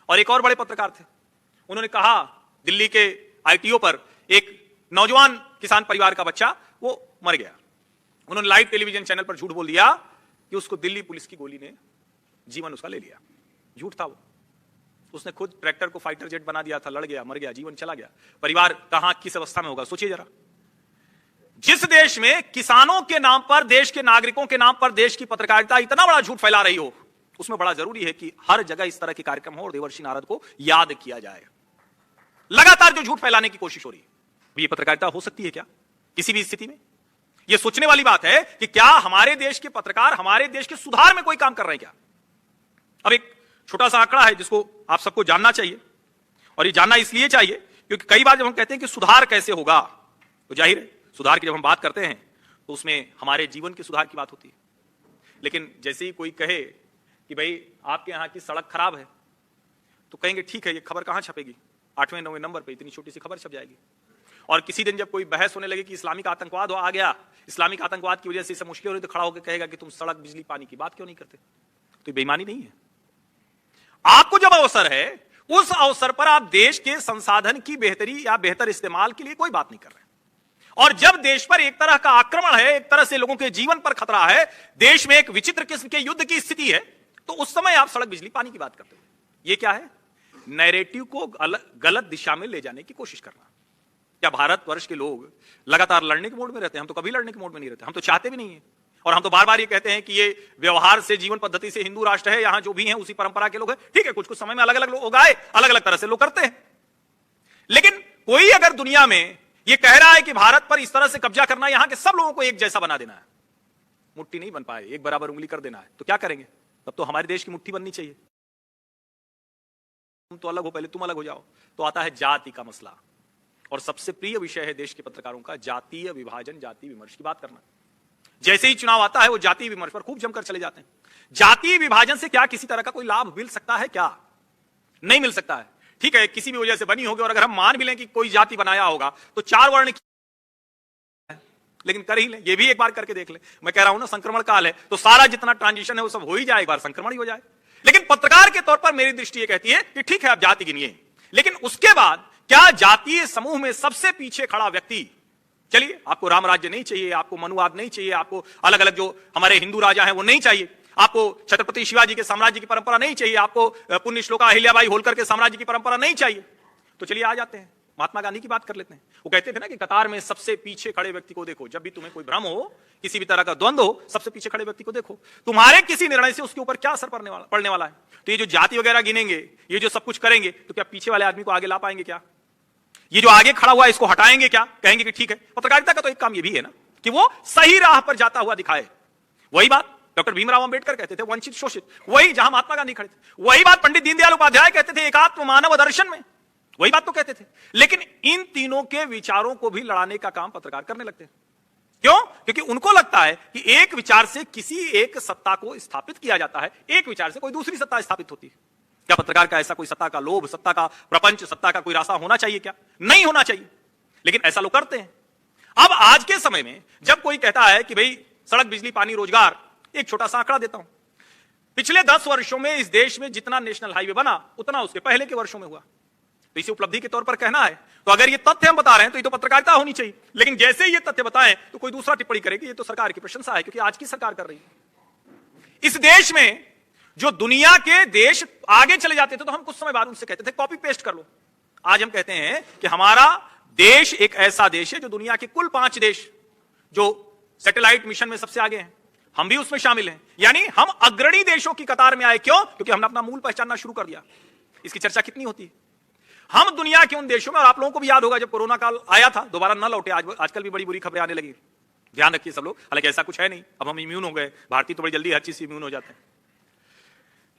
और एक और बड़े पत्रकार थे, उन्होंने कहा दिल्ली के आईटीओ पर एक नौजवान किसान परिवार का बच्चा वो मर गया। उन्होंने लाइव टेलीविजन चैनल पर झूठ बोल दिया कि उसको दिल्ली पुलिस की गोली ने जीवन उसका ले लिया। झूठ था वो। उसने खुद ट्रैक्टर को फाइटर जेट बना दिया था, लड़ गया, मर गया, जीवन चला गया। परिवार कहां किस अवस्था में होगा सोचिए जरा। जिस देश में किसानों के नाम पर, देश के नागरिकों के नाम पर देश की पत्रकारिता इतना बड़ा झूठ फैला रही हो, उसमें बड़ा जरूरी है कि हर जगह इस तरह के कार्यक्रम हो और देवर्षि नारद को याद किया जाए। लगातार जो झूठ फैलाने की कोशिश हो रही है, ये पत्रकारिता हो सकती है क्या किसी भी स्थिति में? यह सोचने वाली बात है कि क्या हमारे देश के पत्रकार हमारे देश के सुधार में कोई काम कर रहे हैं क्या? अब एक छोटा सा आंकड़ा है जिसको आप सबको जानना चाहिए, और ये जानना इसलिए चाहिए क्योंकि कई बार जब हम कहते हैं कि सुधार कैसे होगा, तो जाहिर है सुधार की जब हम बात करते हैं तो उसमें हमारे जीवन के सुधार की बात होती है। लेकिन जैसे ही कोई कहे कि भाई आपके यहां की सड़क खराब है, तो कहेंगे ठीक है, ये खबर कहां छपेगी, 8वें 9वें नंबर पे इतनी छोटी सी खबर छप जाएगी। और किसी दिन जब कोई बहस होने लगे कि इस्लामिक आतंकवाद आ गया, इस्लामिक आतंकवाद की वजह से इसे मुश्किल हो रही, तो खड़ा होकर कहेगा कि तुम सड़क, बिजली, पानी की बात क्यों नहीं करते? तो बेईमानी नहीं है। आपको जब अवसर है, उस अवसर पर आप देश के संसाधन की बेहतरी या बेहतर इस्तेमाल के लिए कोई बात नहीं कर रहे। और जब देश पर एक तरह का आक्रमण है, एक तरह से लोगों के जीवन पर खतरा है, देश में एक विचित्र किस्म के युद्ध की स्थिति है, तो उस समय आप सड़क, बिजली, पानी की बात करते हैं। यह क्या है? नैरेटिव को गलत दिशा में ले जाने की कोशिश करना। क्या भारतवर्ष के लोग लगातार लड़ने के मोड में रहते हैं? हम तो कभी लड़ने के मोड में नहीं रहते, हम तो चाहते भी नहीं है। और हम तो बार बार ये कहते हैं कि ये व्यवहार से, जीवन पद्धति से हिंदू राष्ट्र है, यहां जो भी हैं उसी परंपरा के लोग हैं। ठीक है, कुछ कुछ समय में अलग अलग लोग आए, अलग अलग तरह से लोग करते हैं। लेकिन कोई अगर दुनिया में ये कह रहा है कि भारत पर इस तरह से कब्जा करना, यहां के सब लोगों को एक जैसा बना देना है, मुट्ठी नहीं बन पाए, एक बराबर उंगली कर देना है, तो क्या करेंगे? तब तो हमारे देश की मुट्ठी बननी चाहिए। तुम तो अलग हो, पहले तुम अलग हो जाओ। तो आता है जाति का मसला, और सबसे प्रिय विषय है देश के पत्रकारों का जातीय विभाजन, जाति विमर्श की बात करना। जैसे ही चुनाव आता है वो जातीय विमर्श पर खूब जमकर चले जाते हैं। जातीय विभाजन से क्या किसी तरह का कोई लाभ मिल सकता है? क्या नहीं मिल सकता है। ठीक है, किसी भी वजह से बनी होगी, और अगर हम मान भी लें कि कोई जाति बनाया होगा तो 4 वर्ण की, लेकिन कर ही लें, ये भी एक बार करके देख लें। मैं कह रहा हूं ना, संक्रमण काल है तो सारा जितना ट्रांजिशन है वो सब हो ही जाए, एक बार संक्रमण ही हो जाए। लेकिन पत्रकार के तौर पर मेरी दृष्टि ये कहती है कि ठीक है आप जाति गिनिए, लेकिन उसके बाद क्या जातीय समूह में सबसे पीछे खड़ा व्यक्ति, चलिए आपको राम राज्य नहीं चाहिए, आपको मनुवाद नहीं चाहिए, आपको अलग अलग जो हमारे हिंदू राजा हैं वो नहीं चाहिए, आपको छत्रपति शिवाजी के साम्राज्य की परंपरा नहीं चाहिए, आपको पुण्य श्लोका अहिल्याबाई होलकर के साम्राज्य की परंपरा नहीं चाहिए, तो चलिए आ जाते हैं महात्मा गांधी की बात कर लेते हैं। वो कहते थे ना कि कतार में सबसे पीछे खड़े व्यक्ति को देखो। जब भी तुम्हें कोई भ्रम हो, किसी भी तरह का द्वंद्व हो, सबसे पीछे खड़े व्यक्ति को देखो, तुम्हारे किसी निर्णय से उसके ऊपर क्या असर पड़ने वाला है। तो ये जो जाति वगैरह गिनेंगे, ये जो सब कुछ करेंगे, तो क्या पीछे वाले आदमी को आगे ला पाएंगे? क्या ये जो आगे खड़ा हुआ है इसको हटाएंगे? क्या कहेंगे कि ठीक है? पत्रकारिता का तो एक काम ये भी है ना कि वो सही राह पर जाता हुआ दिखाए। वही बात डॉक्टर भीमराव अंबेडकर कहते थे, वंचित शोषित। वही जहां महात्मा गांधी खड़े थे, वही बात पंडित दीनदयाल उपाध्याय कहते थे एकात्म मानव दर्शन में, वही बात तो कहते थे। लेकिन इन तीनों के विचारों को भी लड़ाने का काम पत्रकार करने लगते हैं। क्यों? क्योंकि उनको लगता है कि एक विचार से किसी एक सत्ता को स्थापित किया जाता है, एक विचार से कोई दूसरी सत्ता स्थापित होती है। क्या पत्रकार का ऐसा कोई सत्ता का लोभ, सत्ता का प्रपंच, सत्ता का कोई रास्ता होना चाहिए? क्या नहीं होना चाहिए, लेकिन ऐसा लोग करते हैं। अब आज के समय में जब कोई कहता है कि भाई सड़क, बिजली, पानी, रोजगार, एक छोटा सा आंकड़ा देता हूं, पिछले 10 वर्षों में इस देश में जितना नेशनल हाईवे बना उतना उसके पहले के वर्षों में हुआ। तो इसे उपलब्धि के तौर पर कहना है, तो अगर ये तथ्य हम बता रहे हैं तो ये तो पत्रकारिता होनी चाहिए। लेकिन जैसे ही ये तथ्य बताएं तो कोई दूसरा टिप्पणी करेगी ये तो सरकार की प्रशंसा है, क्योंकि आज की सरकार कर रही है। इस देश में जो दुनिया के देश आगे चले जाते थे तो हम कुछ समय बाद उनसे कहते थे कॉपी पेस्ट कर लो। आज हम कहते हैं कि हमारा देश एक ऐसा देश है जो दुनिया के कुल 5 देश जो सैटेलाइट मिशन में सबसे आगे हैं, हम भी उसमें शामिल हैं। यानी हम अग्रणी देशों की कतार में आए। क्यों? क्योंकि हमने अपना मूल पहचानना शुरू कर दिया। इसकी चर्चा कितनी होती है। हम दुनिया के उन देशों में, और आप लोगों को भी याद होगा जब कोरोना काल आया था, दोबारा न लौटे, आजकल भी बड़ी बुरी खबरें आने लगी, ध्यान रखिए सब लोग। हालांकि ऐसा कुछ है नहीं, अब हम इम्यून हो गए, भारतीय तो बड़ी जल्दी हर चीज से इम्यून हो जाते हैं।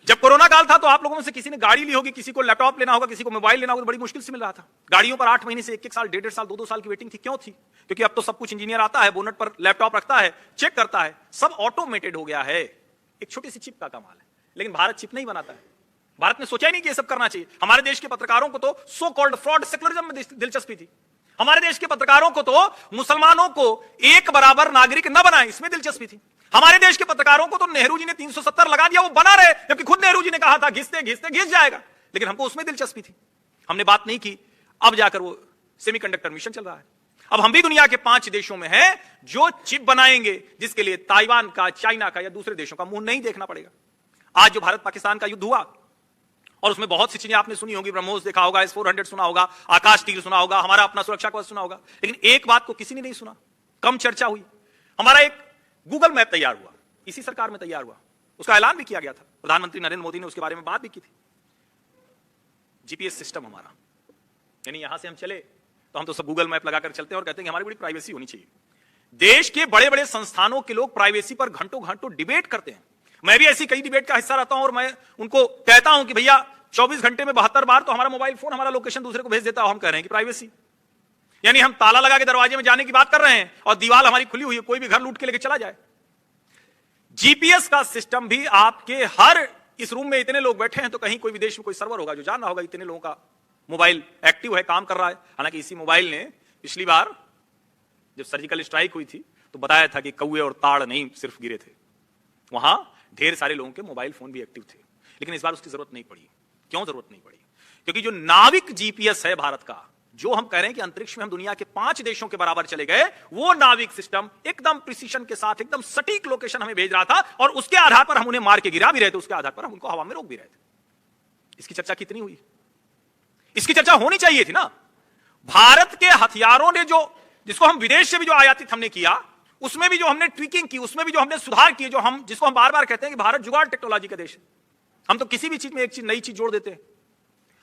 जब कोरोना काल था तो आप लोगों में से किसी ने गाड़ी ली होगी, किसी को लैपटॉप लेना होगा, किसी को मोबाइल लेना होगा, तो बड़ी मुश्किल से मिल रहा था। गाड़ियों पर 8 महीने से 1-1 साल, 1.5 साल, 2-2 साल की वेटिंग थी। क्यों थी? क्योंकि अब तो सब कुछ इंजीनियर आता है, बोनट पर लैपटॉप रखता है, चेक करता है, सब ऑटोमेटेड हो गया है। एक छोटी सी चिप का कमाल है। लेकिन भारत चिप नहीं बनाता है। भारत ने सोचा ही नहीं कि ये सब करना चाहिए। हमारे देश के पत्रकारों को तो सो कॉल्ड फ्रॉड सेक्युलरिज्म में दिलचस्पी थी। हमारे देश के पत्रकारों को तो मुसलमानों को एक बराबर नागरिक न बनाए, इसमें दिलचस्पी थी। हमारे देश के पत्रकारों को तो नेहरू जी ने 370 लगा दिया, वो बना रहे, जबकि खुद नेहरू जी ने कहा था घिसते घिसते घिस जाएगा, लेकिन हमको उसमें दिलचस्पी थी। हमने बात नहीं की। अब जाकर वो सेमीकंडक्टर मिशन चल रहा है। अब हम भी दुनिया के 5 देशों में हैं जो चिप बनाएंगे, जिसके लिए ताइवान का, चाइना का या दूसरे देशों का मुंह नहीं देखना पड़ेगा। आज जो भारत पाकिस्तान का युद्ध हुआ, और उसमें बहुत सी चीजें आपने सुनी होगी, ब्रह्मोस देखा होगा, S-400 सुना होगा, आकाश तीर सुना होगा, हमारा अपना सुरक्षा कवच सुना होगा, लेकिन एक बात को किसी ने नहीं सुना, कम चर्चा हुई। हमारा एक गूगल मैप तैयार हुआ, इसी सरकार में तैयार हुआ, उसका ऐलान भी किया गया था। प्रधानमंत्री नरेंद्र मोदी ने उसके बारे में बात भी की थी। जीपीएस सिस्टम हमारा, यानी यहां से हम चले तो हम तो सब गूगल मैप लगाकर चलते हैं और कहते हैं कि हमारी बड़ी प्राइवेसी होनी चाहिए। देश के बड़े बड़े संस्थानों के लोग प्राइवेसी पर घंटों घंटों डिबेट करते हैं। मैं भी ऐसी कई डिबेट का हिस्सा रहता हूं और मैं उनको कहता हूं कि भैया 24 घंटे में 72 बार तो हमारा मोबाइल फोन हमारा लोकेशन दूसरे को भेज देता है। हम कह रहे हैं कि प्राइवेसी, यानी हम ताला लगा के दरवाजे में जाने की बात कर रहे हैं और दीवार हमारी खुली हुई है, कोई भी घर लूट के लेके चला जाए। जीपीएस का सिस्टम भी आपके हर, इस रूम में इतने लोग बैठे हैं तो कहीं कोई विदेश में कोई सर्वर होगा जो जान रहा होगा इतने लोगों का मोबाइल एक्टिव है, काम कर रहा है। हालांकि इसी मोबाइल ने पिछली बार जब सर्जिकल स्ट्राइक हुई थी तो बताया था कि कौवे और ताड़ नहीं सिर्फ गिरे थे, वहां ढेर सारे लोगों के मोबाइल फोन भी एक्टिव थे। लेकिन इस बार उसकी जरूरत नहीं पड़ी। क्यों जरूरत नहीं पड़ी? क्योंकि जो नाविक जीपीएस है भारत का, जो हम कह रहे हैं कि अंतरिक्ष में हम दुनिया के 5 देशों के बराबर चले गए, वो नाविक सिस्टम एकदम प्रिसीशन के साथ एकदम सटीक लोकेशन हमें भेज रहा था और उसके आधार पर हम उन्हें मार के गिरा भी रहे थे, उसके आधार पर हम उनको हवा में रोक भी रहे थे। इसकी चर्चा कितनी हुई? इसकी चर्चा होनी चाहिए थी ना। भारत के हथियारों ने जो, जिसको हम विदेश से भी जो आयातित हमने किया, उसमें भी जो हमने ट्विकिंग की, उसमें भी जो हमने सुधार किए, जो हम, जिसको हम बार बार कहते हैं कि भारत जुगाड़ टेक्नोलॉजी का देश है। हम तो किसी भी चीज में एक चीज, नई चीज जोड़ देते हैं।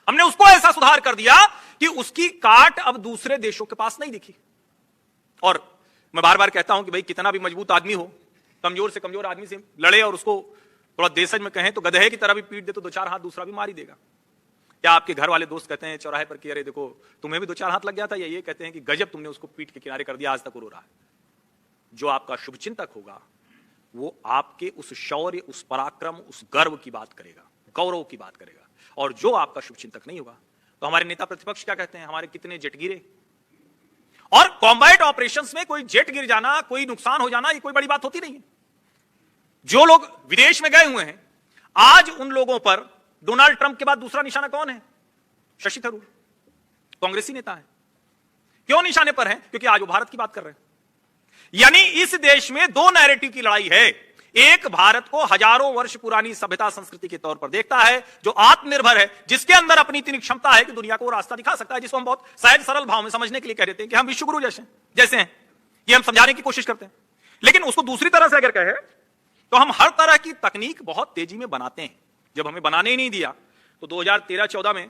हमने उसको ऐसा सुधार कर दिया कि उसकी काट अब दूसरे देशों के पास नहीं दिखी। और मैं बार बार कहता हूं कि भाई कितना भी मजबूत आदमी हो, कमजोर से कमजोर आदमी से लड़े और उसको थोड़ा देशज में कहें तो गधे की तरह भी पीट दे तो 2-4 हाथ दूसरा भी मार ही देगा। क्या आपके घर वाले दोस्त कहते हैं चौराहे पर कि अरे देखो तुम्हें भी 2-4 हाथ लग गया था, या ये कहते हैं कि गजब तुमने उसको पीठ के किनारे कर दिया, आज तक रो रहा है? जो आपका शुभचिंतक होगा वो आपके उस शौर्य, उस पराक्रम, उस गर्व की बात करेगा, गौरव की बात करेगा। और जो आपका शुभचिंतक नहीं होगा तो हमारे नेता प्रतिपक्ष क्या कहते हैं, हमारे कितने जेट गिरे। और कॉम्बैट ऑपरेशंस में कोई जेट गिर जाना, कोई नुकसान हो जाना, ये कोई बड़ी बात होती नहीं है। जो लोग विदेश में गए हुए हैं, आज उन लोगों पर डोनाल्ड ट्रंप के बाद दूसरा निशाना कौन है? शशि थरूर, कांग्रेसी नेता है। क्यों निशाने पर है? क्योंकि आज वो भारत की बात कर रहे हैं। यानी इस देश में 2 नैरेटिव की लड़ाई है। एक भारत को हजारों वर्ष पुरानी सभ्यता संस्कृति के तौर पर देखता है, जो आत्मनिर्भर है, जिसके अंदर अपनी इतनी क्षमता है कि दुनिया को वो रास्ता दिखा सकता है, जिसको हम बहुत सहज सरल भाव में समझने के लिए कह देते हैं कि हम विश्वगुरु जैसे हैं, ये हम समझाने की कोशिश करते हैं। लेकिन उसको दूसरी तरह से अगर कहे तो हम हर तरह की तकनीक बहुत तेजी में बनाते हैं। जब हमें बनाने ही नहीं दिया तो 2013-14 में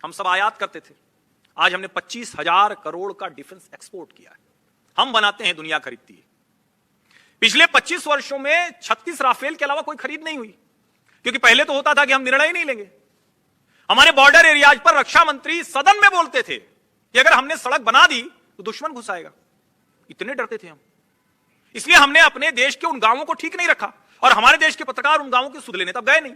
हम सब आयात करते थे। आज हमने 25,000 करोड़ का डिफेंस एक्सपोर्ट किया है। हम बनाते हैं, दुनिया खरीदती है। पिछले 25 वर्षों में 36 राफेल के अलावा कोई खरीद नहीं हुई, क्योंकि पहले तो होता था कि हम निर्णय ही नहीं लेंगे। हमारे बॉर्डर एरियाज पर रक्षा मंत्री सदन में बोलते थे कि अगर हमने सड़क बना दी तो दुश्मन घुस आएगा। इतने डरते थे हम। इसलिए हमने अपने देश के उन गांवों को ठीक नहीं रखा और हमारे देश के पत्रकार उन गांवों के सुध लेने तब गए नहीं।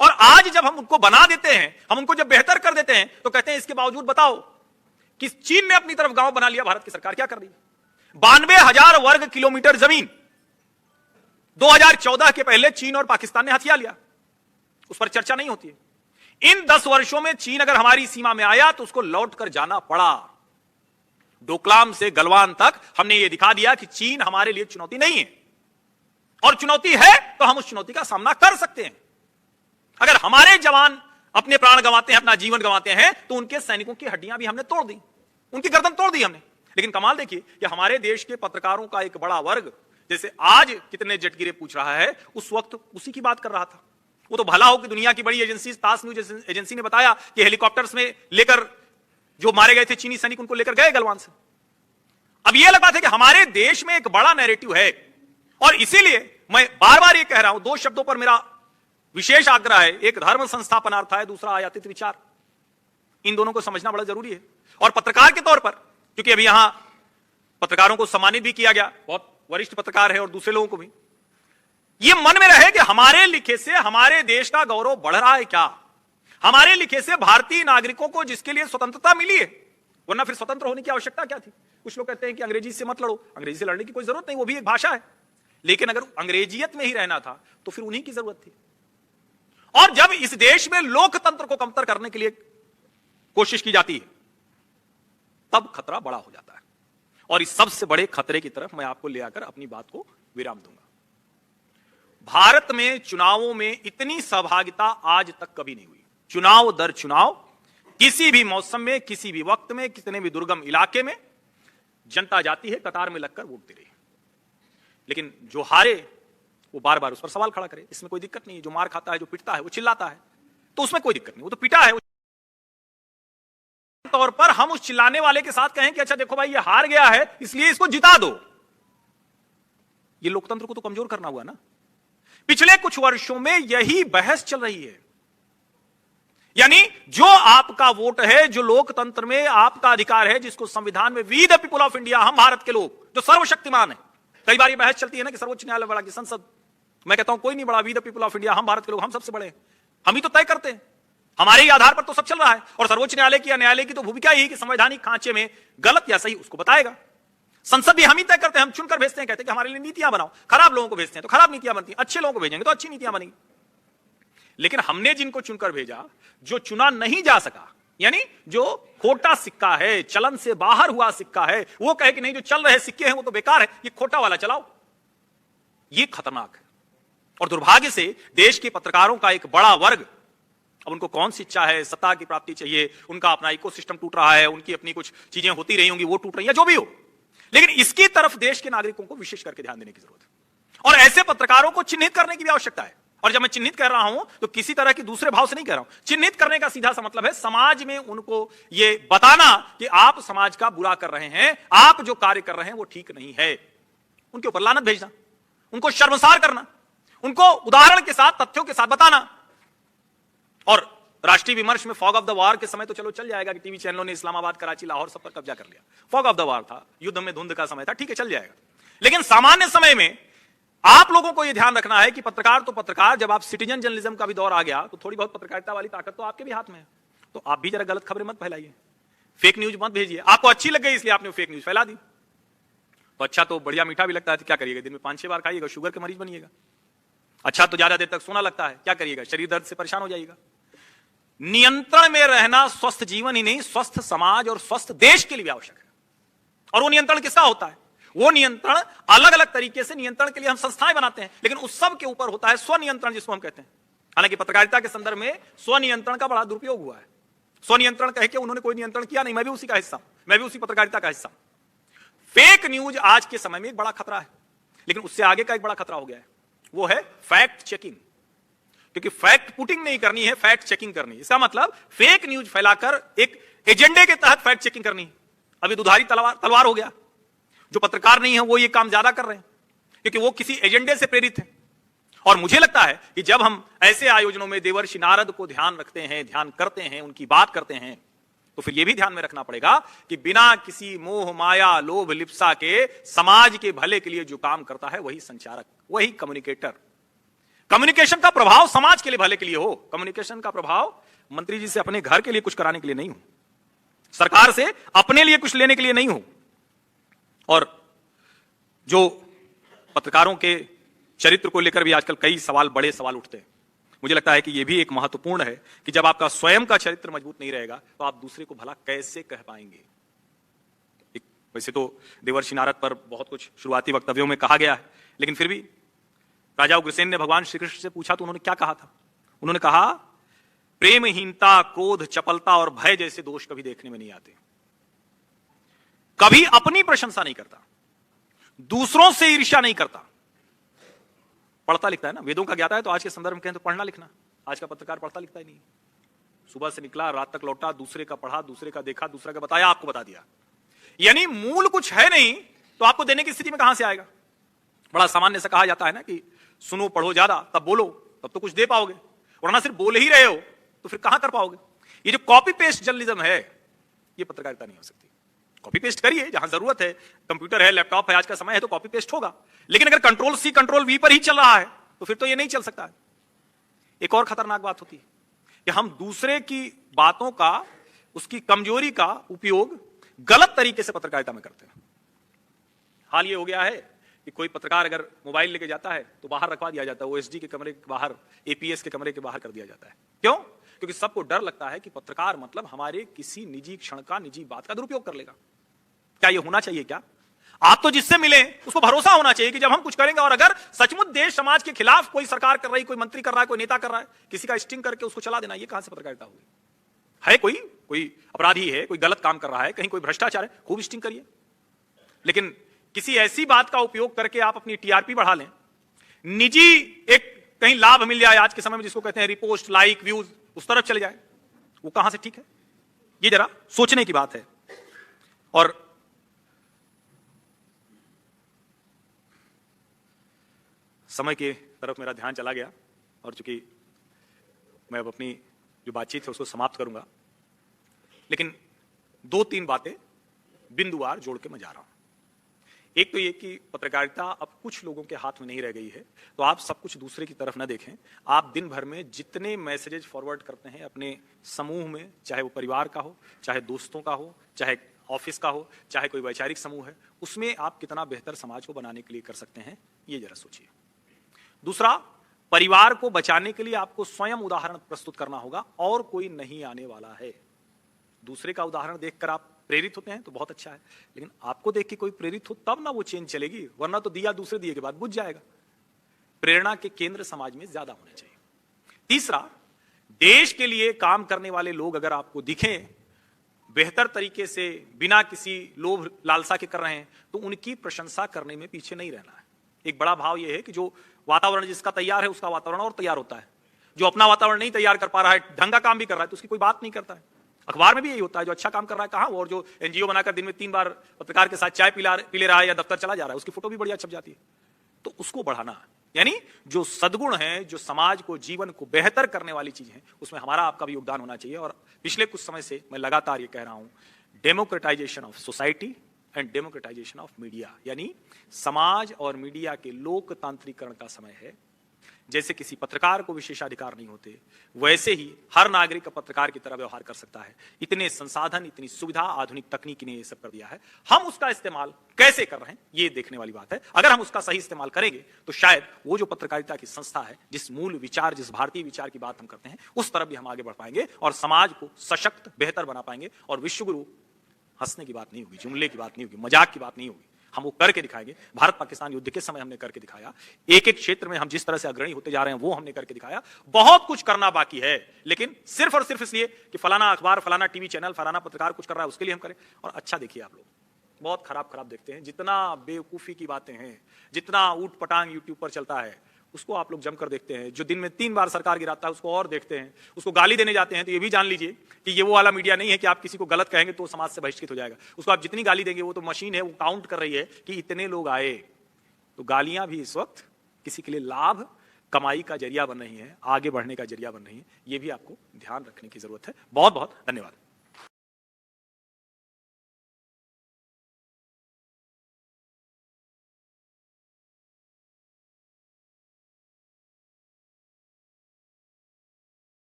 और आज जब हम उनको बना देते हैं, हम उनको जब बेहतर कर देते हैं, तो कहते हैं इसके बावजूद बताओ कि चीन ने अपनी तरफ गांव बना लिया, भारत की सरकार क्या कर रही है? 92,000 वर्ग किलोमीटर जमीन 2014 के पहले चीन और पाकिस्तान ने हथिया लिया, उस पर चर्चा नहीं होती है। इन 10 वर्षों में चीन अगर हमारी सीमा में आया तो उसको लौट कर जाना पड़ा। डोकलाम से गलवान तक हमने यह दिखा दिया कि चीन हमारे लिए चुनौती नहीं है, और चुनौती है तो हम उस चुनौती का सामना कर सकते हैं। अगर हमारे जवान अपने प्राण गंवाते हैं, अपना जीवन गंवाते हैं, तो उनके सैनिकों की हड्डियां भी हमने तोड़ दी, उनकी गर्दन तोड़ दी हमने। लेकिन कमाल देखिए कि हमारे देश के पत्रकारों का एक बड़ा वर्ग, जैसे आज कितने जेट गिरे पूछ रहा है, उस वक्त उसी की बात कर रहा था। वो तो भला हो कि दुनिया की बड़ी एजेंसी, तास न्यूज एजेंसी ने बताया कि हेलीकॉप्टर्स में लेकर जो मारे गए थे चीनी सैनिक, उनको लेकर गए गलवान से। अब यह लग बात है कि हमारे देश में एक बड़ा नैरेटिव है, और इसीलिए मैं बार बार ये कह रहा हूं, 2 शब्दों पर मेरा विशेष आग्रह है, एक धर्म संस्थापनार्थ है, दूसरा आयातित विचार। इन दोनों को समझना बड़ा जरूरी है। और पत्रकार के तौर पर, क्योंकि अभी यहां पत्रकारों को सम्मानित भी किया गया, बहुत वरिष्ठ पत्रकार है, और दूसरे लोगों को भी यह मन में रहे कि हमारे लिखे से हमारे देश का गौरव बढ़ रहा है क्या? हमारे लिखे से भारतीय नागरिकों को जिसके लिए स्वतंत्रता मिली है, वरना फिर स्वतंत्र होने की आवश्यकता क्या थी? कुछ लोग कहते हैं कि अंग्रेजी से मत लड़ो। अंग्रेजी से लड़ने की कोई जरूरत नहीं, वो भी एक भाषा है। लेकिन अगर अंग्रेजियत में ही रहना था तो फिर उन्हीं की जरूरत थी। और जब इस देश में लोकतंत्र को कमतर करने के लिए कोशिश की जाती है, तब खतरा बड़ा हो जाता है। और इस सबसे बड़े खतरे की तरफ मैं आपको ले आकर अपनी बात को विराम दूंगा। भारत में चुनावों में इतनी सहभागिता आज तक कभी नहीं हुई। चुनाव दर चुनाव, किसी भी मौसम में, किसी भी वक्त में, कितने भी दुर्गम इलाके में जनता जाती है, कतार में लगकर वोट दे रही है। लेकिन जो हारे वो बार बार उस पर सवाल खड़ा करे, इसमें कोई दिक्कत नहीं है। जो मार खाता है, जो पिटता है, वो चिल्लाता है, तो उसमें कोई दिक्कत नहीं, वो तो पिटा है। तौर पर हम उस चिल्लाने वाले के साथ कहें कि अच्छा देखो भाई, ये हार गया है इसलिए इसको जिता दो, ये लोकतंत्र को तो कमजोर करना हुआ ना। पिछले कुछ वर्षों में यही बहस चल रही है। यानी जो आपका वोट है, जो लोकतंत्र में आपका अधिकार है, जिसको संविधान में we the people of India, हम भारत के लोग, जो सर्वशक्तिमान है। कई बार ये बहस चलती है ना कि सर्वोच्च न्यायालय बड़ा कि संसद। मैं कहता हूं कोई नहीं बड़ा, we the people of India, हम भारत के लोग, हम सबसे बड़े हैं। हम ही तो तय करते हैं, हमारे ही आधार पर तो सब चल रहा है। और सर्वोच्च न्यायालय की या न्यायालय की तो भूमिका यही कि संवैधानिक खांचे में गलत या सही उसको बताएगा। संसद भी हम ही तय करते हैं, हम चुनकर भेजते हैं, कहते हैं कि हमारे लिए नीतियां बनाओ। खराब लोगों को भेजते हैं तो खराब नीतियां बनती हैं, अच्छे लोगों को भेजेंगे तो अच्छी नीतियां बनेंगी। लेकिन हमने जिनको चुनकर भेजा, जो चुना नहीं जा सका, यानी जो खोटा सिक्का है, चलन से बाहर हुआ सिक्का है, वो कहे कि नहीं जो चल रहे सिक्के हैं वो तो बेकार है, ये खोटा वाला चलाओ, ये खतरनाक है। और दुर्भाग्य से देश के पत्रकारों का एक बड़ा वर्ग, अब उनको कौन सी इच्छा है, सत्ता की प्राप्ति चाहिए, उनका अपना इकोसिस्टम टूट रहा है, उनकी अपनी कुछ चीजें होती रही होंगी, वो टूट रही है, जो भी हो, लेकिन इसकी तरफ देश के नागरिकों को विशेष करके ध्यान देने की जरूरत है। और ऐसे पत्रकारों को चिन्हित करने की भी आवश्यकता है। और जब मैं चिन्हित कर रहा हूं तो किसी तरह की दूसरे भाव से नहीं कह रहा हूं। चिन्हित करने का सीधा सा मतलब है समाज में उनको यह बताना कि आप समाज का बुरा कर रहे हैं, आप जो कार्य कर रहे हैं वो ठीक नहीं है। उनके ऊपर लानत भेजना, उनको शर्मसार करना, उनको उदाहरण के साथ, तथ्यों के साथ बताना। और राष्ट्रीय विमर्श में फॉग ऑफ द वॉर के समय तो चलो चल जाएगा कि टीवी चैनलों ने इस्लामाबाद, कराची, लाहौर सब पर कब्जा कर लिया। फॉग ऑफ द वॉर था, युद्ध में धुंध का समय था, ठीक है चल जाएगा। लेकिन सामान्य समय में आप लोगों को यह ध्यान रखना है कि पत्रकार तो पत्रकार, जब आप सिटीजन जर्नलिज्म का भी दौर आ गया तो थोड़ी बहुत पत्रकारिता वाली ताकत तो आपके भी हाथ में है। तो आप भी जरा गलत खबरें मत फैलाइए, फेक न्यूज मत भेजिए। आपको अच्छी लग गई इसलिए आपने फेक न्यूज फैला दी, तो अच्छा तो बढ़िया मीठा भी लगता है तो क्या करिएगा, दिन में 5-6 बार खाइएगा, शुगर के मरीज बनिएगा। अच्छा तो ज्यादा देर तक सोना लगता है, क्या करिएगा, शरीर दर्द से परेशान हो जाइएगा। नियंत्रण में रहना स्वस्थ जीवन ही नहीं, स्वस्थ समाज और स्वस्थ देश के लिए भी आवश्यक है। और वो नियंत्रण किसका होता है? वो नियंत्रण अलग अलग तरीके से, नियंत्रण के लिए हम संस्थाएं बनाते हैं, लेकिन उस सब के ऊपर होता है स्वनियंत्रण, जिसको हम कहते हैं। हालांकि पत्रकारिता के संदर्भ में स्वनियंत्रण का बड़ा दुरुपयोग हुआ है। स्वनियंत्रण कह के उन्होंने कोई नियंत्रण किया नहीं, मैं भी उसी का हिस्सा, मैं भी उसी पत्रकारिता का हिस्सा। फेक न्यूज आज के समय में एक बड़ा खतरा है, लेकिन उससे आगे का एक बड़ा खतरा हो गया है, वो है फैक्ट चेकिंग। क्योंकि फैक्ट पुटिंग नहीं करनी है, फैक्ट चेकिंग करनी है। इसका मतलब फेक न्यूज फैलाकर एक एजेंडे के तहत फैक्ट चेकिंग करनी है। अभी दुधारी तलवार हो गया, जो पत्रकार नहीं है वो ये काम ज्यादा कर रहे हैं क्योंकि वो किसी एजेंडे से प्रेरित है। और मुझे लगता है कि जब हम ऐसे आयोजनों में देवर्षि नारद को ध्यान रखते हैं, ध्यान करते हैं, उनकी बात करते हैं, तो फिर यह भी ध्यान में रखना पड़ेगा कि बिना किसी मोह माया लोभ लिप्सा के समाज के भले के लिए जो काम करता है वही संचारक, वही कम्युनिकेटर। कम्युनिकेशन का प्रभाव समाज के लिए भले के लिए हो, कम्युनिकेशन का प्रभाव मंत्री जी से अपने घर के लिए कुछ कराने के लिए नहीं हो, सरकार से अपने लिए कुछ लेने के लिए नहीं हो। और जो पत्रकारों के चरित्र को लेकर भी आजकल कई सवाल, बड़े सवाल उठते हैं, मुझे लगता है कि यह भी एक महत्वपूर्ण है कि जब आपका स्वयं का चरित्र मजबूत नहीं रहेगा तो आप दूसरे को भला कैसे कह पाएंगे। वैसे तो देवर्षि नारद पर बहुत कुछ शुरुआती वक्तव्यों में कहा गया है, लेकिन फिर भी राजा उग्रसेन ने भगवान श्री कृष्ण से पूछा तो उन्होंने क्या कहा था? उन्होंने कहा, प्रेमहीनता, क्रोध, चपलता और भय जैसे दोष कभी देखने में नहीं आते। कभी अपनी प्रशंसा नहीं करता, दूसरों से ईर्ष्या नहीं करता, पढ़ता लिखता है ना, वेदों का ज्ञाता है। तो आज के संदर्भ में कहें तो पढ़ना लिखना, आज का पत्रकार पढ़ता लिखता ही नहीं, सुबह से निकला रात तक लौटा, दूसरे का पढ़ा, दूसरे का देखा, दूसरे का बताया, आपको बता दिया। यानी मूल कुछ है नहीं तो आपको देने की स्थिति में कहां से आएगा? बड़ा सामान्य से कहा जाता है ना कि सुनो पढ़ो ज्यादा तब बोलो, तब तो कुछ दे पाओगे, वरना सिर्फ बोल ही रहे हो तो फिर कहां कर पाओगे। ये जो कॉपी पेस्ट जर्नलिज्म है, ये पत्रकारिता नहीं हो सकती। कॉपी पेस्ट करिए जहां जरूरत है, कंप्यूटर है, लैपटॉप है, आज का समय है तो कॉपी पेस्ट होगा, लेकिन अगर कंट्रोल सी कंट्रोल वी पर ही चल रहा है तो फिर तो ये नहीं चल सकता है। एक और खतरनाक बात होती है कि हम दूसरे की बातों का, उसकी कमजोरी का उपयोग गलत तरीके से पत्रकारिता में करते हैं। हाल ये हो गया है कि कोई पत्रकार अगर मोबाइल लेके जाता है तो बाहर रखवा दिया जाता है, ओएसडी के कमरे के बाहर, एपीएस के कमरे के बाहर कर दिया जाता है। क्यों? क्योंकि सबको डर लगता है कि पत्रकार मतलब हमारे किसी निजी क्षण का, निजी बात का दुरुपयोग कर लेगा। क्या ये होना चाहिए? क्या आप तो जिससे मिले उसको भरोसा होना चाहिए कि जब हम कुछ करेंगे और अगर सचमुच देश समाज के खिलाफ कोई सरकार कर रही, कोई मंत्री कर रहा है, कोई नेता कर रहा है, किसी का स्टिंग करके उसको चला देना, ये कहां से पत्रकारिता होगी? है कोई अपराधी है, कोई गलत काम कर रहा है, कहीं कोई भ्रष्टाचार है, खूब स्टिंग करिए, लेकिन किसी ऐसी बात का उपयोग करके आप अपनी टीआरपी बढ़ा लें, निजी एक कहीं लाभ मिल जाए, आज के समय में जिसको कहते हैं रिपोस्ट, लाइक, व्यूज, उस तरफ चले जाए, वो कहां से ठीक है? ये जरा सोचने की बात है। और समय की तरफ मेरा ध्यान चला गया और चूंकि मैं अब अपनी जो बातचीत है उसको समाप्त करूंगा, लेकिन 2-3 बातें बिंदुवार जोड़ के मैं जा रहा हूं। एक तो ये कि पत्रकारिता अब कुछ लोगों के हाथ में नहीं रह गई है, तो आप सब कुछ दूसरे की तरफ ना देखें। आप दिन भर में जितने मैसेजेस फॉरवर्ड करते हैं अपने समूह में, चाहे वो परिवार का हो, चाहे दोस्तों का हो, चाहे ऑफिस का हो, चाहे कोई वैचारिक समूह है, उसमें आप कितना बेहतर समाज को बनाने के लिए कर सकते हैं, ये जरा सोचिए। दूसरा, परिवार को बचाने के लिए आपको स्वयं उदाहरण प्रस्तुत करना होगा और कोई नहीं आने वाला है। दूसरे का उदाहरण देखकर आप प्रेरित होते हैं तो बहुत अच्छा है, लेकिन आपको देख के कोई प्रेरित हो तब ना वो चेंज चलेगी, वरना तो दिया दूसरे दिए के बाद बुझ जाएगा। प्रेरणा के केंद्र समाज में ज्यादा होने चाहिए। तीसरा, देश के लिए काम करने वाले लोग अगर आपको दिखें बेहतर तरीके से, बिना किसी लोभ लालसा के कर रहे हैं, तो उनकी प्रशंसा करने में पीछे नहीं रहना है। एक बड़ा भाव यह है कि जो वातावरण जिसका तैयार है उसका वातावरण और तैयार होता है, जो अपना वातावरण नहीं तैयार कर पा रहा है, ढंग का काम भी कर रहा है, तो उसकी कोई बात नहीं करता है। अखबार में भी यही होता है, जो अच्छा काम कर रहा है कहां, और जो एनजीओ बनाकर दिन में 3 बार पत्रकार के साथ चाय पी ले रहा है या दफ्तर चला जा रहा है, उसकी फोटो भी बढ़िया छप जाती है। तो उसको बढ़ाना है, यानी जो सद्गुण है, जो समाज को, जीवन को बेहतर करने वाली चीज है, उसमें हमारा आपका भी योगदान होना चाहिए। और पिछले कुछ समय से मैं लगातार ये कह रहा हूं, democratisation of society and democratisation of media, यानी समाज और मीडिया के लोकतांत्रिकरण का समय है। जैसे किसी पत्रकार को विशेषाधिकार नहीं होते, वैसे ही हर नागरिक पत्रकार की तरह व्यवहार कर सकता है। इतने संसाधन, इतनी सुविधा आधुनिक तकनीकी ने ये सब कर दिया है, हम उसका इस्तेमाल कैसे कर रहे हैं ये देखने वाली बात है। अगर हम उसका सही इस्तेमाल करेंगे तो शायद वो जो पत्रकारिता की संस्था है, जिस मूल विचार, जिस भारतीय विचार की बात हम करते हैं, उस तरफ भी हम आगे बढ़ पाएंगे और समाज को सशक्त, बेहतर बना पाएंगे। और विश्वगुरु हंसने की बात नहीं होगी, जुमले की बात नहीं होगी, मजाक की बात नहीं होगी, हम वो करके दिखाएंगे। भारत पाकिस्तान युद्ध के समय हमने करके दिखाया, एक एक क्षेत्र में हम जिस तरह से अग्रणी होते जा रहे हैं वो हमने करके दिखाया। बहुत कुछ करना बाकी है, लेकिन सिर्फ और सिर्फ इसलिए कि फलाना अखबार, फलाना टीवी चैनल, फलाना पत्रकार कुछ कर रहा है उसके लिए हम करें। और अच्छा देखिए, आप लोग बहुत खराब देखते हैं, जितना बेवकूफी की बातें हैं, जितना ऊट पटांग यूट्यूब पर चलता है, उसको आप लोग जमकर देखते हैं। जो दिन में 3 बार सरकार गिराता है उसको और देखते हैं, उसको गाली देने जाते हैं, तो ये भी जान लीजिए कि ये वो वाला मीडिया नहीं है कि आप किसी को गलत कहेंगे तो समाज से बहिष्कृत हो जाएगा। उसको आप जितनी गाली देंगे, वो तो मशीन है, वो काउंट कर रही है कि इतने लोग आए। तो गालियां भी इस वक्त किसी के लिए लाभ, कमाई का जरिया बन रही है, आगे बढ़ने का जरिया बन रही है। ये भी आपको ध्यान रखने की जरूरत है। बहुत बहुत धन्यवाद।